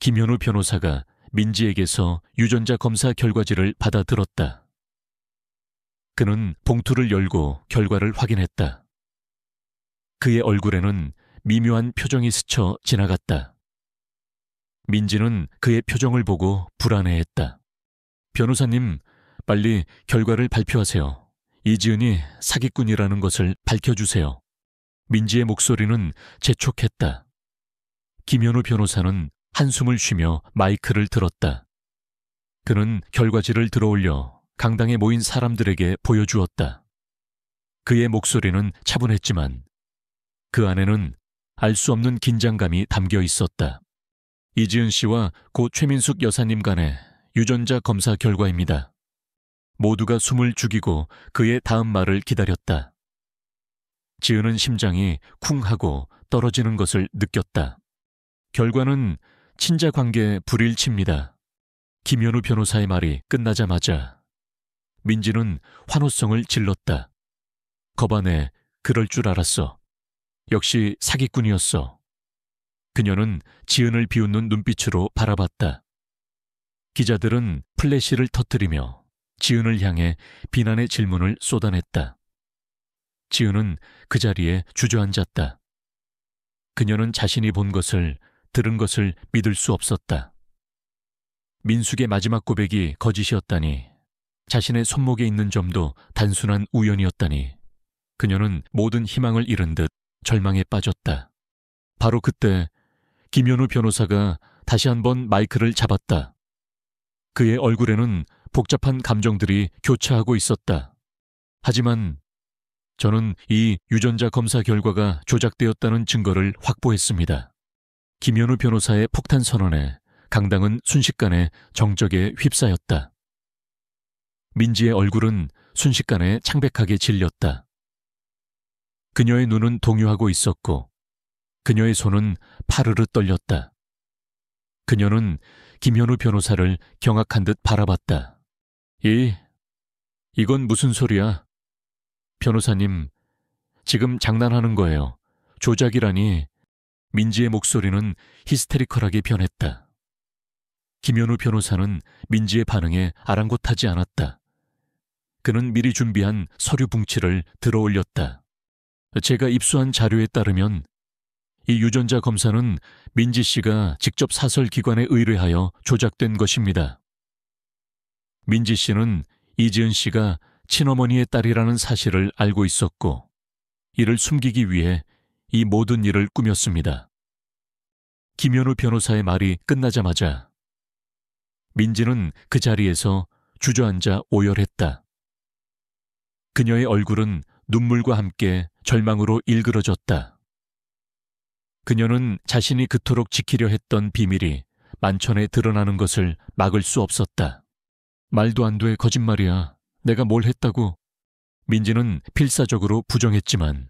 김현우 변호사가 민지에게서 유전자 검사 결과지를 받아들었다. 그는 봉투를 열고 결과를 확인했다. 그의 얼굴에는 미묘한 표정이 스쳐 지나갔다. 민지는 그의 표정을 보고 불안해했다. 변호사님, 빨리 결과를 발표하세요. 이지은이 사기꾼이라는 것을 밝혀주세요. 민지의 목소리는 재촉했다. 김현우 변호사는 한숨을 쉬며 마이크를 들었다. 그는 결과지를 들어올려 강당에 모인 사람들에게 보여주었다. 그의 목소리는 차분했지만 그 안에는 알 수 없는 긴장감이 담겨 있었다. 이지은 씨와 고 최민숙 여사님 간의 유전자 검사 결과입니다. 모두가 숨을 죽이고 그의 다음 말을 기다렸다. 지은은 심장이 쿵 하고 떨어지는 것을 느꼈다. 결과는 친자관계 불일치입니다. 김현우 변호사의 말이 끝나자마자 민지는 환호성을 질렀다. 거반에 그럴 줄 알았어. 역시 사기꾼이었어. 그녀는 지은을 비웃는 눈빛으로 바라봤다. 기자들은 플래시를 터뜨리며 지은을 향해 비난의 질문을 쏟아냈다. 지은은 그 자리에 주저앉았다. 그녀는 자신이 본 것을, 들은 것을 믿을 수 없었다. 민숙의 마지막 고백이 거짓이었다니, 자신의 손목에 있는 점도 단순한 우연이었다니, 그녀는 모든 희망을 잃은 듯 절망에 빠졌다. 바로 그때 김현우 변호사가 다시 한번 마이크를 잡았다. 그의 얼굴에는 복잡한 감정들이 교차하고 있었다. 하지만 저는 이 유전자 검사 결과가 조작되었다는 증거를 확보했습니다. 김현우 변호사의 폭탄 선언에 강당은 순식간에 정적에 휩싸였다. 민지의 얼굴은 순식간에 창백하게 질렸다. 그녀의 눈은 동요하고 있었고 그녀의 손은 파르르 떨렸다. 그녀는 김현우 변호사를 경악한 듯 바라봤다. 이건 무슨 소리야? 변호사님, 지금 장난하는 거예요. 조작이라니. 민지의 목소리는 히스테리컬하게 변했다. 김현우 변호사는 민지의 반응에 아랑곳하지 않았다. 그는 미리 준비한 서류 뭉치를 들어 올렸다. 제가 입수한 자료에 따르면 이 유전자 검사는 민지 씨가 직접 사설기관에 의뢰하여 조작된 것입니다. 민지 씨는 이지은 씨가 친어머니의 딸이라는 사실을 알고 있었고 이를 숨기기 위해 이 모든 일을 꾸몄습니다. 김현우 변호사의 말이 끝나자마자 민지는 그 자리에서 주저앉아 오열했다. 그녀의 얼굴은 눈물과 함께 절망으로 일그러졌다. 그녀는 자신이 그토록 지키려 했던 비밀이 만천에 드러나는 것을 막을 수 없었다. 말도 안 돼, 거짓말이야. 내가 뭘 했다고. 민지는 필사적으로 부정했지만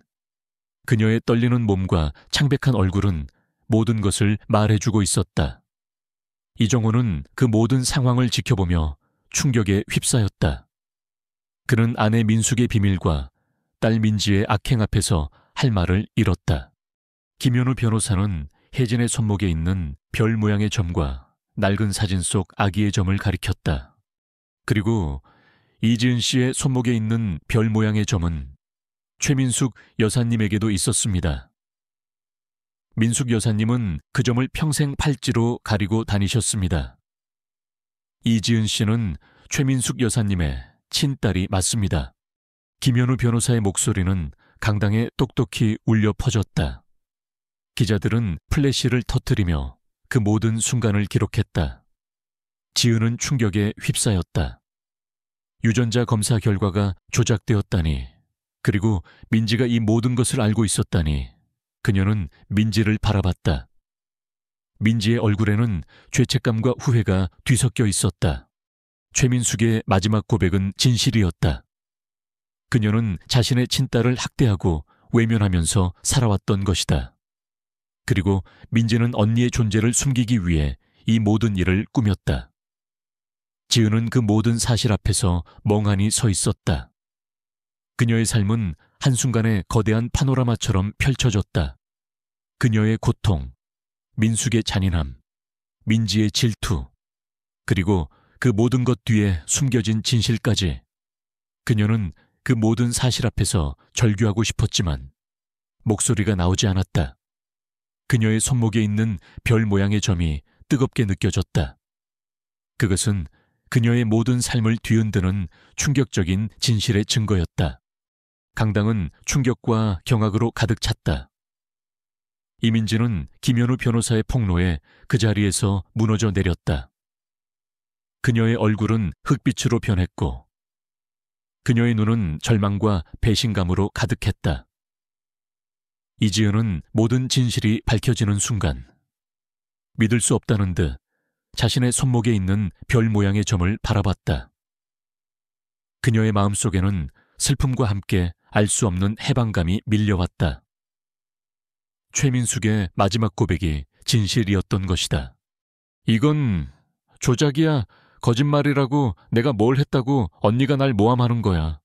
그녀의 떨리는 몸과 창백한 얼굴은 모든 것을 말해주고 있었다. 이정호는 그 모든 상황을 지켜보며 충격에 휩싸였다. 그는 아내 민숙의 비밀과 딸 민지의 악행 앞에서 할 말을 잃었다. 김현우 변호사는 혜진의 손목에 있는 별 모양의 점과 낡은 사진 속 아기의 점을 가리켰다. 그리고 이지은 씨의 손목에 있는 별 모양의 점은 최민숙 여사님에게도 있었습니다. 민숙 여사님은 그 점을 평생 팔찌로 가리고 다니셨습니다. 이지은 씨는 최민숙 여사님의 친딸이 맞습니다. 김현우 변호사의 목소리는 강당에 똑똑히 울려 퍼졌다. 기자들은 플래시를 터뜨리며 그 모든 순간을 기록했다. 지은은 충격에 휩싸였다. 유전자 검사 결과가 조작되었다니, 그리고 민지가 이 모든 것을 알고 있었다니, 그녀는 민지를 바라봤다. 민지의 얼굴에는 죄책감과 후회가 뒤섞여 있었다. 최민숙의 마지막 고백은 진실이었다. 그녀는 자신의 친딸을 학대하고 외면하면서 살아왔던 것이다. 그리고 민지는 언니의 존재를 숨기기 위해 이 모든 일을 꾸몄다. 지은은 그 모든 사실 앞에서 멍하니 서 있었다. 그녀의 삶은 한순간에 거대한 파노라마처럼 펼쳐졌다. 그녀의 고통, 민숙의 잔인함, 민지의 질투, 그리고 그 모든 것 뒤에 숨겨진 진실까지. 그녀는 그 모든 사실 앞에서 절규하고 싶었지만 목소리가 나오지 않았다. 그녀의 손목에 있는 별 모양의 점이 뜨겁게 느껴졌다. 그것은 그녀의 모든 삶을 뒤흔드는 충격적인 진실의 증거였다. 강당은 충격과 경악으로 가득 찼다. 이민지는 김현우 변호사의 폭로에 그 자리에서 무너져 내렸다. 그녀의 얼굴은 흑빛으로 변했고 그녀의 눈은 절망과 배신감으로 가득했다. 이지은은 모든 진실이 밝혀지는 순간 믿을 수 없다는 듯 자신의 손목에 있는 별 모양의 점을 바라봤다. 그녀의 마음속에는 슬픔과 함께 알 수 없는 해방감이 밀려왔다. 최민숙의 마지막 고백이 진실이었던 것이다. 이건 조작이야. 거짓말이라고. 내가 뭘 했다고 언니가 날 모함하는 거야.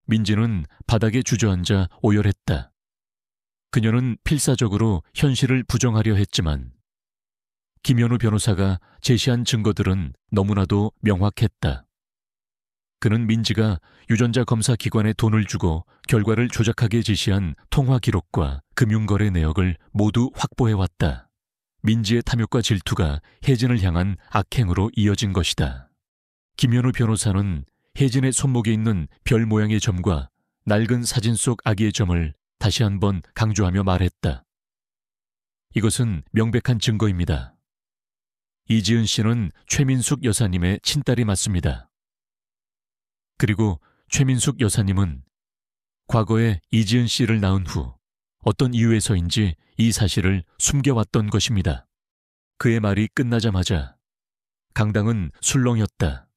민지는 바닥에 주저앉아 오열했다. 그녀는 필사적으로 현실을 부정하려 했지만 김현우 변호사가 제시한 증거들은 너무나도 명확했다. 그는 민지가 유전자 검사 기관에 돈을 주고 결과를 조작하게 지시한 통화 기록과 금융거래 내역을 모두 확보해왔다. 민지의 탐욕과 질투가 혜진을 향한 악행으로 이어진 것이다. 김현우 변호사는 혜진의 손목에 있는 별 모양의 점과 낡은 사진 속 아기의 점을 다시 한번 강조하며 말했다. 이것은 명백한 증거입니다. 이지은 씨는 최민숙 여사님의 친딸이 맞습니다. 그리고 최민숙 여사님은 과거에 이지은 씨를 낳은 후 어떤 이유에서인지 이 사실을 숨겨왔던 것입니다. 그의 말이 끝나자마자 강당은 술렁였다.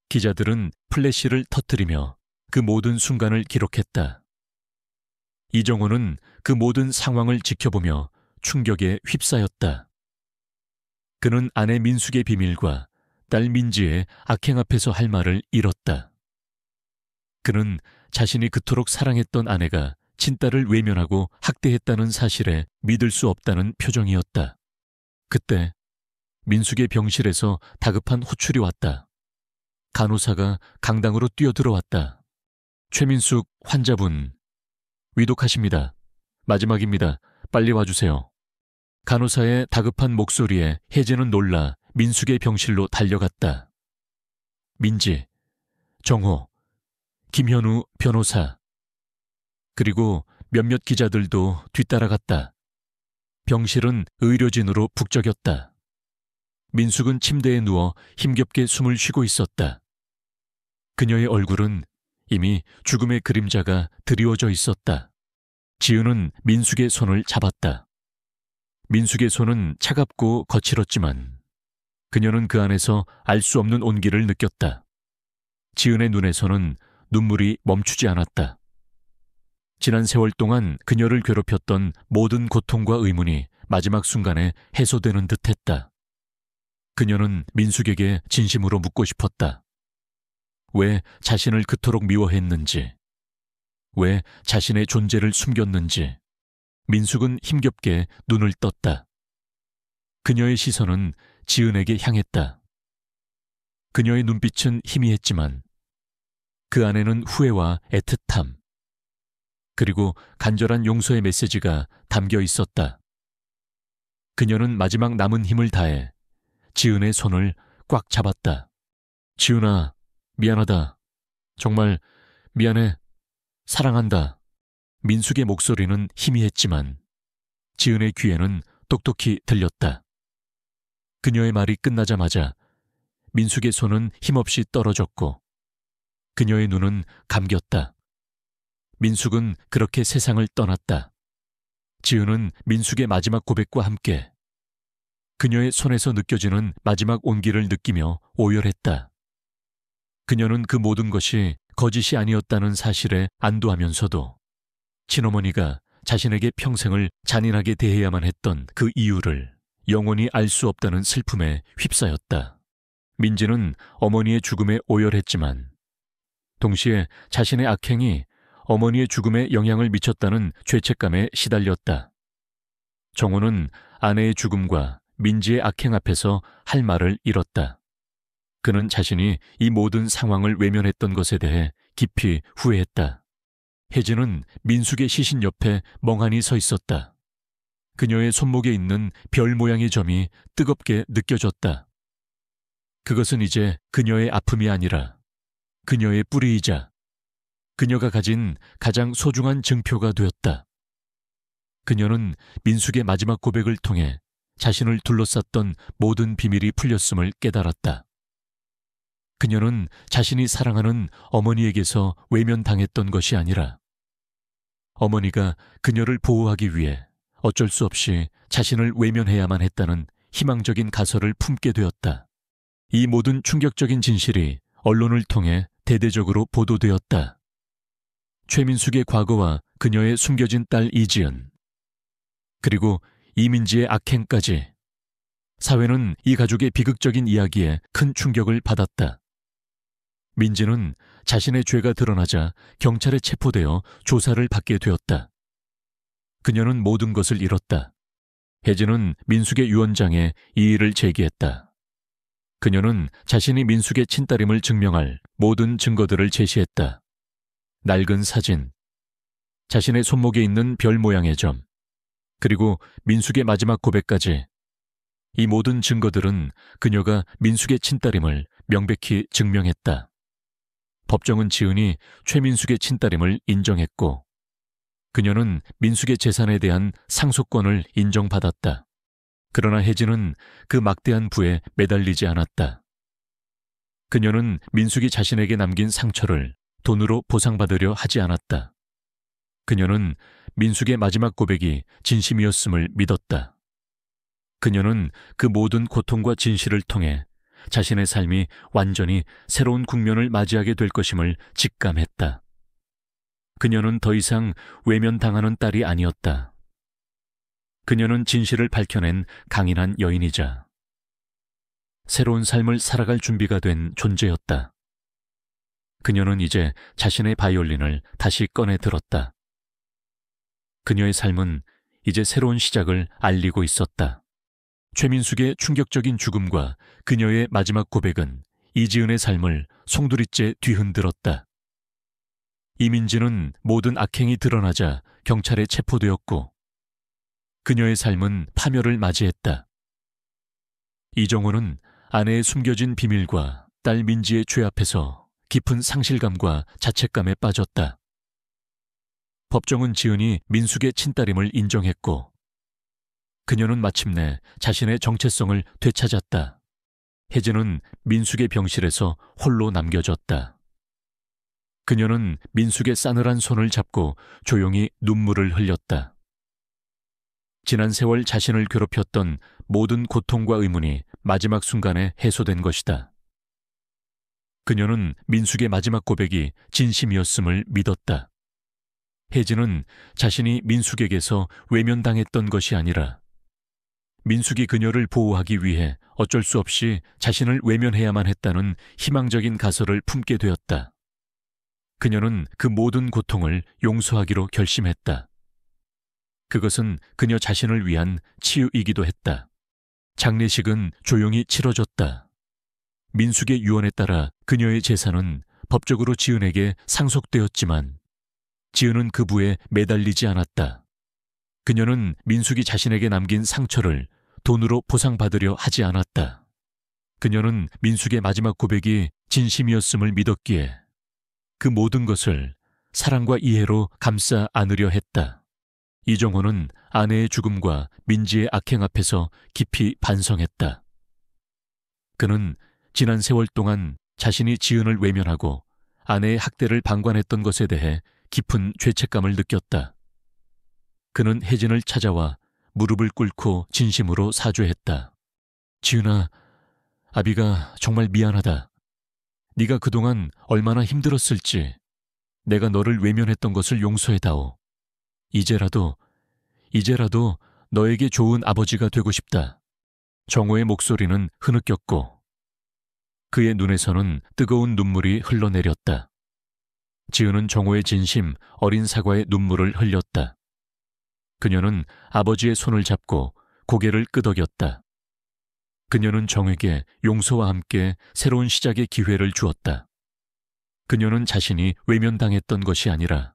기자들은 플래시를 터뜨리며 그 모든 순간을 기록했다. 이정호는 그 모든 상황을 지켜보며 충격에 휩싸였다. 그는 아내 민숙의 비밀과 딸 민지의 악행 앞에서 할 말을 잃었다. 그는 자신이 그토록 사랑했던 아내가 친딸을 외면하고 학대했다는 사실에 믿을 수 없다는 표정이었다. 그때 민숙의 병실에서 다급한 호출이 왔다. 간호사가 강당으로 뛰어들어왔다. 최민숙 환자분, 위독하십니다. 마지막입니다. 빨리 와주세요. 간호사의 다급한 목소리에 혜진은 놀라 민숙의 병실로 달려갔다. 민지, 정호, 김현우 변호사, 그리고 몇몇 기자들도 뒤따라갔다. 병실은 의료진으로 북적였다. 민숙은 침대에 누워 힘겹게 숨을 쉬고 있었다. 그녀의 얼굴은 이미 죽음의 그림자가 드리워져 있었다. 지은은 민숙의 손을 잡았다. 민숙의 손은 차갑고 거칠었지만 그녀는 그 안에서 알 수 없는 온기를 느꼈다. 지은의 눈에서는 눈물이 멈추지 않았다. 지난 세월 동안 그녀를 괴롭혔던 모든 고통과 의문이 마지막 순간에 해소되는 듯했다. 그녀는 민숙에게 진심으로 묻고 싶었다. 왜 자신을 그토록 미워했는지, 왜 자신의 존재를 숨겼는지. 민숙은 힘겹게 눈을 떴다. 그녀의 시선은 지은에게 향했다. 그녀의 눈빛은 희미했지만 그 안에는 후회와 애틋함, 그리고 간절한 용서의 메시지가 담겨 있었다. 그녀는 마지막 남은 힘을 다해 지은의 손을 꽉 잡았다. 지은아, 미안하다. 정말 미안해. 사랑한다. 민숙의 목소리는 희미했지만 지은의 귀에는 똑똑히 들렸다. 그녀의 말이 끝나자마자 민숙의 손은 힘없이 떨어졌고 그녀의 눈은 감겼다. 민숙은 그렇게 세상을 떠났다. 지은은 민숙의 마지막 고백과 함께 그녀의 손에서 느껴지는 마지막 온기를 느끼며 오열했다. 그녀는 그 모든 것이 거짓이 아니었다는 사실에 안도하면서도 친어머니가 자신에게 평생을 잔인하게 대해야만 했던 그 이유를 영원히 알 수 없다는 슬픔에 휩싸였다. 민지는 어머니의 죽음에 오열했지만 동시에 자신의 악행이 어머니의 죽음에 영향을 미쳤다는 죄책감에 시달렸다. 정호는 아내의 죽음과 민지의 악행 앞에서 할 말을 잃었다. 그는 자신이 이 모든 상황을 외면했던 것에 대해 깊이 후회했다. 혜진은 민숙의 시신 옆에 멍하니 서 있었다. 그녀의 손목에 있는 별 모양의 점이 뜨겁게 느껴졌다. 그것은 이제 그녀의 아픔이 아니라 그녀의 뿌리이자 그녀가 가진 가장 소중한 증표가 되었다. 그녀는 민숙의 마지막 고백을 통해 자신을 둘러쌌던 모든 비밀이 풀렸음을 깨달았다. 그녀는 자신이 사랑하는 어머니에게서 외면당했던 것이 아니라 어머니가 그녀를 보호하기 위해 어쩔 수 없이 자신을 외면해야만 했다는 희망적인 가설을 품게 되었다. 이 모든 충격적인 진실이 언론을 통해 대대적으로 보도되었다. 최민숙의 과거와 그녀의 숨겨진 딸 이지은, 그리고 이민지의 악행까지 사회는 이 가족의 비극적인 이야기에 큰 충격을 받았다. 민지는 자신의 죄가 드러나자 경찰에 체포되어 조사를 받게 되었다. 그녀는 모든 것을 잃었다. 혜진은 민숙의 유언장에 이의를 제기했다. 그녀는 자신이 민숙의 친딸임을 증명할 모든 증거들을 제시했다. 낡은 사진, 자신의 손목에 있는 별 모양의 점, 그리고 민숙의 마지막 고백까지. 이 모든 증거들은 그녀가 민숙의 친딸임을 명백히 증명했다. 법정은 지은이 최민숙의 친딸임을 인정했고, 그녀는 민숙의 재산에 대한 상속권을 인정받았다. 그러나 혜진은 그 막대한 부에 매달리지 않았다. 그녀는 민숙이 자신에게 남긴 상처를 돈으로 보상받으려 하지 않았다. 그녀는 민숙의 마지막 고백이 진심이었음을 믿었다. 그녀는 그 모든 고통과 진실을 통해 자신의 삶이 완전히 새로운 국면을 맞이하게 될 것임을 직감했다. 그녀는 더 이상 외면당하는 딸이 아니었다. 그녀는 진실을 밝혀낸 강인한 여인이자 새로운 삶을 살아갈 준비가 된 존재였다. 그녀는 이제 자신의 바이올린을 다시 꺼내 들었다. 그녀의 삶은 이제 새로운 시작을 알리고 있었다. 최민숙의 충격적인 죽음과 그녀의 마지막 고백은 이지은의 삶을 송두리째 뒤흔들었다. 이민지는 모든 악행이 드러나자 경찰에 체포되었고, 그녀의 삶은 파멸을 맞이했다. 이정호는 아내의 숨겨진 비밀과 딸 민지의 죄 앞에서 깊은 상실감과 자책감에 빠졌다. 법정은 지은이 민숙의 친딸임을 인정했고, 그녀는 마침내 자신의 정체성을 되찾았다. 혜진은 민숙의 병실에서 홀로 남겨졌다. 그녀는 민숙의 싸늘한 손을 잡고 조용히 눈물을 흘렸다. 지난 세월 자신을 괴롭혔던 모든 고통과 의문이 마지막 순간에 해소된 것이다. 그녀는 민숙의 마지막 고백이 진심이었음을 믿었다. 혜진은 자신이 민숙에게서 외면당했던 것이 아니라 민숙이 그녀를 보호하기 위해 어쩔 수 없이 자신을 외면해야만 했다는 희망적인 가설을 품게 되었다. 그녀는 그 모든 고통을 용서하기로 결심했다. 그것은 그녀 자신을 위한 치유이기도 했다. 장례식은 조용히 치러졌다. 민숙의 유언에 따라 그녀의 재산은 법적으로 지은에게 상속되었지만 지은은 그 부에 매달리지 않았다. 그녀는 민숙이 자신에게 남긴 상처를 돈으로 보상받으려 하지 않았다. 그녀는 민숙의 마지막 고백이 진심이었음을 믿었기에 그 모든 것을 사랑과 이해로 감싸 안으려 했다. 이정호는 아내의 죽음과 민지의 악행 앞에서 깊이 반성했다. 그는 지난 세월 동안 자신이 지은을 외면하고 아내의 학대를 방관했던 것에 대해 깊은 죄책감을 느꼈다. 그는 혜진을 찾아와 무릎을 꿇고 진심으로 사죄했다. 지은아, 아비가 정말 미안하다. 네가 그동안 얼마나 힘들었을지 내가 너를 외면했던 것을 용서해다오. 이제라도 너에게 좋은 아버지가 되고 싶다. 정호의 목소리는 흐느꼈고 그의 눈에서는 뜨거운 눈물이 흘러내렸다. 지은은 정호의 진심, 어린 사과의 눈물을 흘렸다. 그녀는 아버지의 손을 잡고 고개를 끄덕였다. 그녀는 정에게 용서와 함께 새로운 시작의 기회를 주었다. 그녀는 자신이 외면당했던 것이 아니라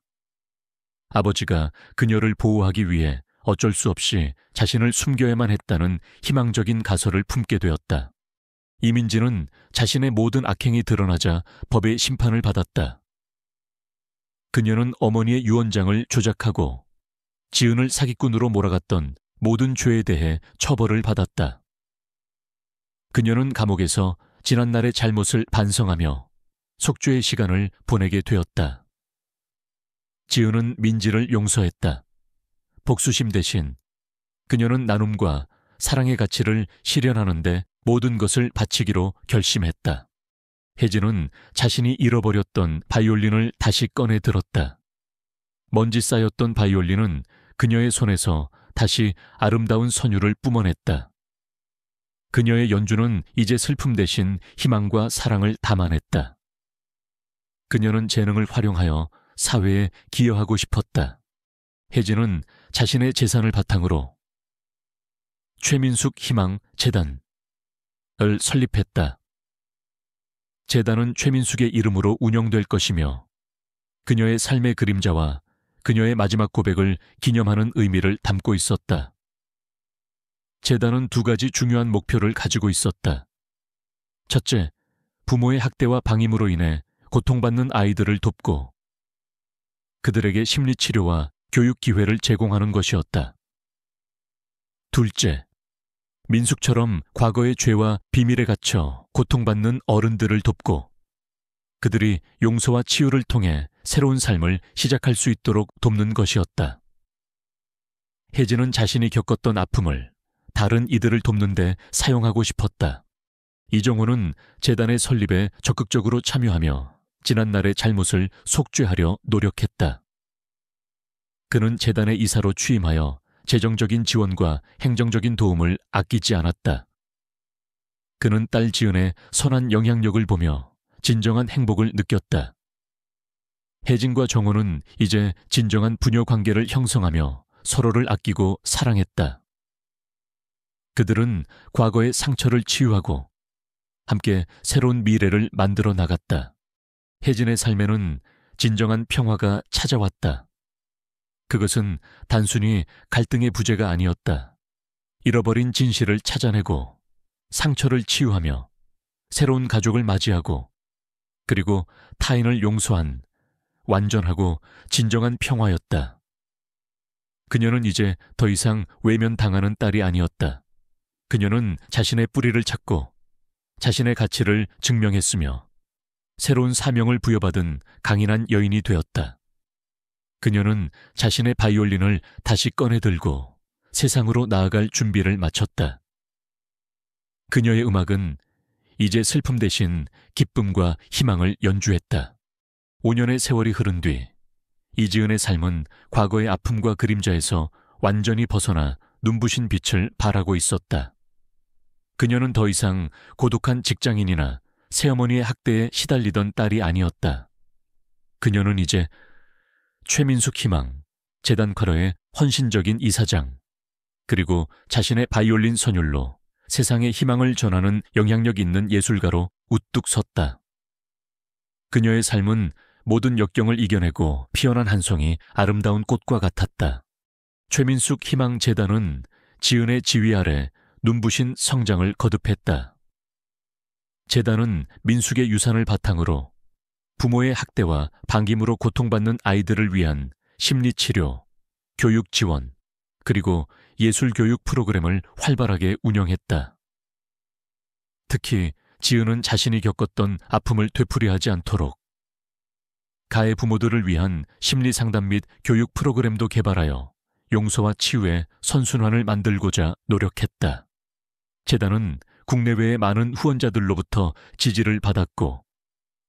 아버지가 그녀를 보호하기 위해 어쩔 수 없이 자신을 숨겨야만 했다는 희망적인 가설을 품게 되었다. 이민지는 자신의 모든 악행이 드러나자 법의 심판을 받았다. 그녀는 어머니의 유언장을 조작하고 지은을 사기꾼으로 몰아갔던 모든 죄에 대해 처벌을 받았다. 그녀는 감옥에서 지난날의 잘못을 반성하며 속죄의 시간을 보내게 되었다. 지은은 민지를 용서했다. 복수심 대신 그녀는 나눔과 사랑의 가치를 실현하는 데 모든 것을 바치기로 결심했다. 혜진은 자신이 잃어버렸던 바이올린을 다시 꺼내 들었다. 먼지 쌓였던 바이올린은 그녀의 손에서 다시 아름다운 선율을 뿜어냈다. 그녀의 연주는 이제 슬픔 대신 희망과 사랑을 담아냈다. 그녀는 재능을 활용하여 사회에 기여하고 싶었다. 혜진은 자신의 재산을 바탕으로 최민숙 희망 재단을 설립했다. 재단은 최민숙의 이름으로 운영될 것이며 그녀의 삶의 그림자와 그녀의 마지막 고백을 기념하는 의미를 담고 있었다. 재단은 두 가지 중요한 목표를 가지고 있었다. 첫째, 부모의 학대와 방임으로 인해 고통받는 아이들을 돕고 그들에게 심리치료와 교육 기회를 제공하는 것이었다. 둘째, 민숙처럼 과거의 죄와 비밀에 갇혀 고통받는 어른들을 돕고 그들이 용서와 치유를 통해 새로운 삶을 시작할 수 있도록 돕는 것이었다. 혜진은 자신이 겪었던 아픔을 다른 이들을 돕는 데 사용하고 싶었다. 이정호는 재단의 설립에 적극적으로 참여하며 지난날의 잘못을 속죄하려 노력했다. 그는 재단의 이사로 취임하여 재정적인 지원과 행정적인 도움을 아끼지 않았다. 그는 딸 지은의 선한 영향력을 보며 진정한 행복을 느꼈다. 혜진과 정호는 이제 진정한 부녀 관계를 형성하며 서로를 아끼고 사랑했다. 그들은 과거의 상처를 치유하고 함께 새로운 미래를 만들어 나갔다. 혜진의 삶에는 진정한 평화가 찾아왔다. 그것은 단순히 갈등의 부재가 아니었다. 잃어버린 진실을 찾아내고 상처를 치유하며 새로운 가족을 맞이하고 그리고 타인을 용서한 완전하고 진정한 평화였다. 그녀는 이제 더 이상 외면당하는 딸이 아니었다. 그녀는 자신의 뿌리를 찾고 자신의 가치를 증명했으며 새로운 사명을 부여받은 강인한 여인이 되었다. 그녀는 자신의 바이올린을 다시 꺼내 들고 세상으로 나아갈 준비를 마쳤다. 그녀의 음악은 이제 슬픔 대신 기쁨과 희망을 연주했다. 5년의 세월이 흐른 뒤 이지은의 삶은 과거의 아픔과 그림자에서 완전히 벗어나 눈부신 빛을 발하고 있었다. 그녀는 더 이상 고독한 직장인이나 새어머니의 학대에 시달리던 딸이 아니었다. 그녀는 이제 최민숙 희망, 재단 컬러의 헌신적인 이사장, 그리고 자신의 바이올린 선율로 세상에 희망을 전하는 영향력 있는 예술가로 우뚝 섰다. 그녀의 삶은 모든 역경을 이겨내고 피어난 한 송이 아름다운 꽃과 같았다. 최민숙 희망 재단은 지은의 지휘 아래 눈부신 성장을 거듭했다. 재단은 민숙의 유산을 바탕으로 부모의 학대와 방임으로 고통받는 아이들을 위한 심리치료, 교육 지원, 그리고 예술교육 프로그램을 활발하게 운영했다. 특히 지은은 자신이 겪었던 아픔을 되풀이하지 않도록 가해 부모들을 위한 심리상담 및 교육 프로그램도 개발하여 용서와 치유의 선순환을 만들고자 노력했다. 재단은 국내외의 많은 후원자들로부터 지지를 받았고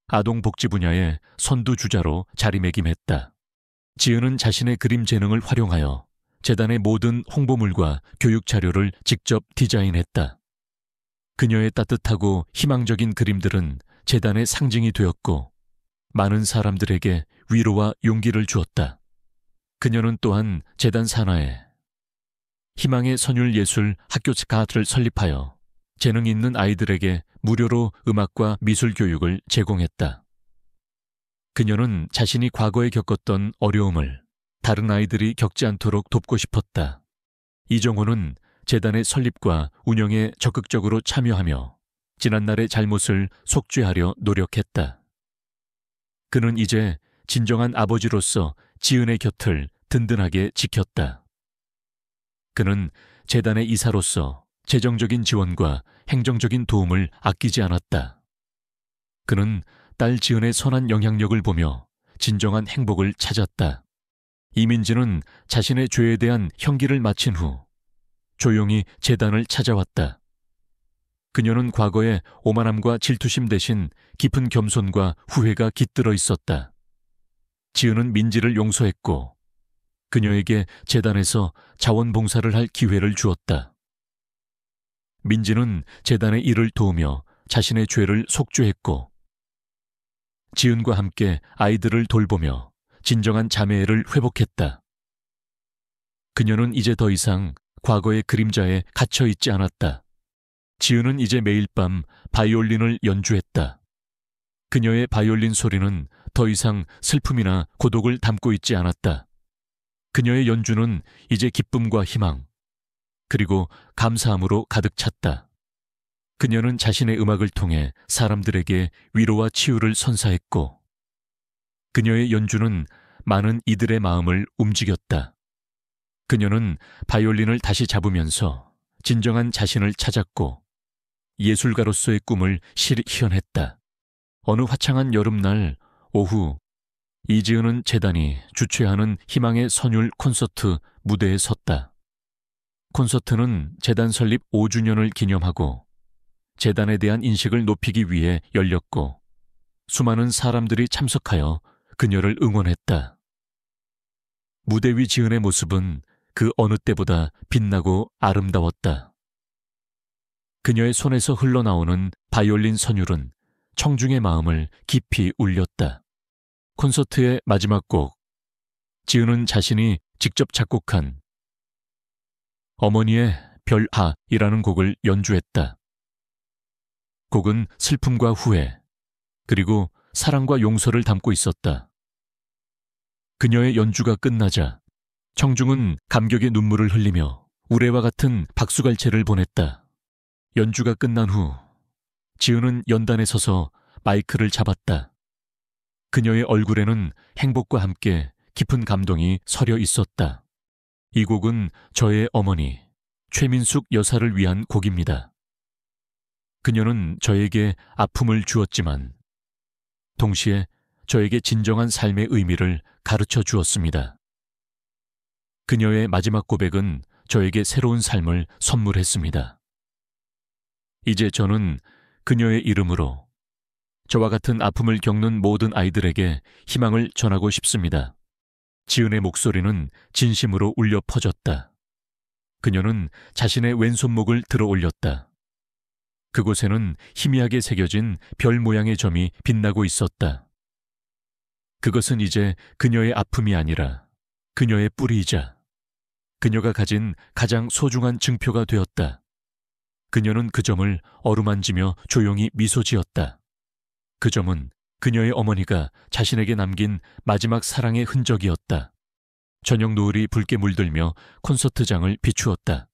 아동복지 분야의 선두주자로 자리매김했다. 지은은 자신의 그림 재능을 활용하여 재단의 모든 홍보물과 교육 자료를 직접 디자인했다. 그녀의 따뜻하고 희망적인 그림들은 재단의 상징이 되었고 많은 사람들에게 위로와 용기를 주었다. 그녀는 또한 재단 산하에 희망의 선율 예술 학교를 설립하여 재능 있는 아이들에게 무료로 음악과 미술 교육을 제공했다. 그녀는 자신이 과거에 겪었던 어려움을 다른 아이들이 겪지 않도록 돕고 싶었다. 이정호는 재단의 설립과 운영에 적극적으로 참여하며 지난날의 잘못을 속죄하려 노력했다. 그는 이제 진정한 아버지로서 지은의 곁을 든든하게 지켰다. 그는 재단의 이사로서 재정적인 지원과 행정적인 도움을 아끼지 않았다. 그는 딸 지은의 선한 영향력을 보며 진정한 행복을 찾았다. 이민지는 자신의 죄에 대한 형기를 마친 후 조용히 제단을 찾아왔다. 그녀는 과거의 오만함과 질투심 대신 깊은 겸손과 후회가 깃들어 있었다. 지은은 민지를 용서했고 그녀에게 제단에서 자원봉사를 할 기회를 주었다. 민지는 제단의 일을 도우며 자신의 죄를 속죄했고 지은과 함께 아이들을 돌보며 진정한 자매애를 회복했다. 그녀는 이제 더 이상 과거의 그림자에 갇혀 있지 않았다. 지은은 이제 매일 밤 바이올린을 연주했다. 그녀의 바이올린 소리는 더 이상 슬픔이나 고독을 담고 있지 않았다. 그녀의 연주는 이제 기쁨과 희망, 그리고 감사함으로 가득 찼다. 그녀는 자신의 음악을 통해 사람들에게 위로와 치유를 선사했고, 그녀의 연주는 많은 이들의 마음을 움직였다. 그녀는 바이올린을 다시 잡으면서 진정한 자신을 찾았고, 예술가로서의 꿈을 실현했다. 어느 화창한 여름날 오후, 이지은은 재단이 주최하는 희망의 선율 콘서트 무대에 섰다. 콘서트는 재단 설립 5주년을 기념하고 재단에 대한 인식을 높이기 위해 열렸고 수많은 사람들이 참석하여 그녀를 응원했다. 무대 위 지은의 모습은 그 어느 때보다 빛나고 아름다웠다. 그녀의 손에서 흘러나오는 바이올린 선율은 청중의 마음을 깊이 울렸다. 콘서트의 마지막 곡, 지은은 자신이 직접 작곡한 어머니의 별아이라는 곡을 연주했다. 곡은 슬픔과 후회, 그리고 사랑과 용서를 담고 있었다. 그녀의 연주가 끝나자 청중은 감격의 눈물을 흘리며 우레와 같은 박수갈채를 보냈다. 연주가 끝난 후 지은은 연단에 서서 마이크를 잡았다. 그녀의 얼굴에는 행복과 함께 깊은 감동이 서려 있었다. 이 곡은 저의 어머니 최민숙 여사를 위한 곡입니다. 그녀는 저에게 아픔을 주었지만 동시에 저에게 진정한 삶의 의미를 가르쳐 주었습니다. 그녀의 마지막 고백은 저에게 새로운 삶을 선물했습니다. 이제 저는 그녀의 이름으로 저와 같은 아픔을 겪는 모든 아이들에게 희망을 전하고 싶습니다. 지은의 목소리는 진심으로 울려 퍼졌다. 그녀는 자신의 왼손목을 들어 올렸다. 그곳에는 희미하게 새겨진 별 모양의 점이 빛나고 있었다. 그것은 이제 그녀의 아픔이 아니라 그녀의 뿌리이자 그녀가 가진 가장 소중한 증표가 되었다. 그녀는 그 점을 어루만지며 조용히 미소 지었다. 그 점은 그녀의 어머니가 자신에게 남긴 마지막 사랑의 흔적이었다. 저녁 노을이 붉게 물들며 콘서트장을 비추었다.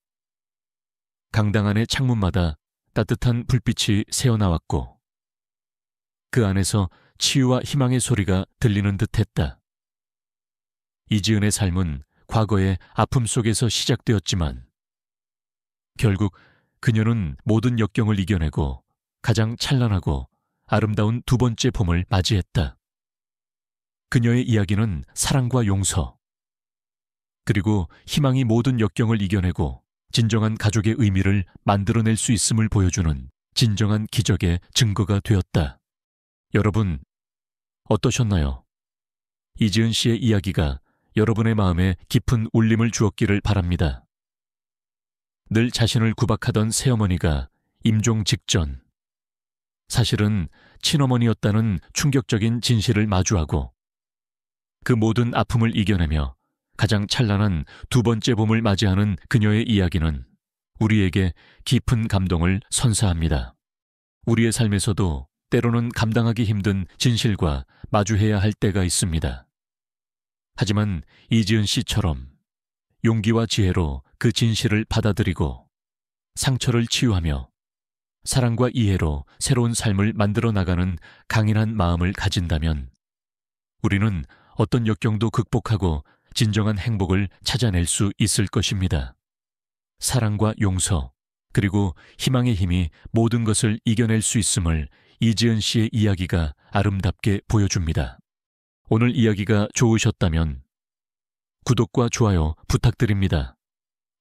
강당 안의 창문마다 따뜻한 불빛이 새어나왔고 그 안에서 치유와 희망의 소리가 들리는 듯했다. 이지은의 삶은 과거의 아픔 속에서 시작되었지만 결국 그녀는 모든 역경을 이겨내고 가장 찬란하고 아름다운 두 번째 봄을 맞이했다. 그녀의 이야기는 사랑과 용서, 그리고 희망이 모든 역경을 이겨내고 진정한 가족의 의미를 만들어낼 수 있음을 보여주는 진정한 기적의 증거가 되었다. 여러분, 어떠셨나요? 이지은 씨의 이야기가 여러분의 마음에 깊은 울림을 주었기를 바랍니다. 늘 자신을 구박하던 새어머니가 임종 직전, 사실은 친어머니였다는 충격적인 진실을 마주하고 그 모든 아픔을 이겨내며 가장 찬란한 두 번째 봄을 맞이하는 그녀의 이야기는 우리에게 깊은 감동을 선사합니다. 우리의 삶에서도 때로는 감당하기 힘든 진실과 마주해야 할 때가 있습니다. 하지만 이지은 씨처럼 용기와 지혜로 그 진실을 받아들이고 상처를 치유하며 사랑과 이해로 새로운 삶을 만들어 나가는 강인한 마음을 가진다면 우리는 어떤 역경도 극복하고 진정한 행복을 찾아낼 수 있을 것입니다. 사랑과 용서, 그리고 희망의 힘이 모든 것을 이겨낼 수 있음을 이지은 씨의 이야기가 아름답게 보여줍니다. 오늘 이야기가 좋으셨다면 구독과 좋아요 부탁드립니다.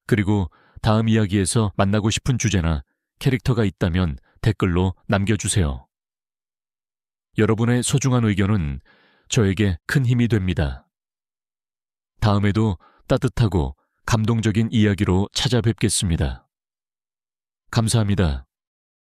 그리고 다음 이야기에서 만나고 싶은 주제나 캐릭터가 있다면 댓글로 남겨주세요. 여러분의 소중한 의견은 저에게 큰 힘이 됩니다. 다음에도 따뜻하고 감동적인 이야기로 찾아뵙겠습니다. 감사합니다.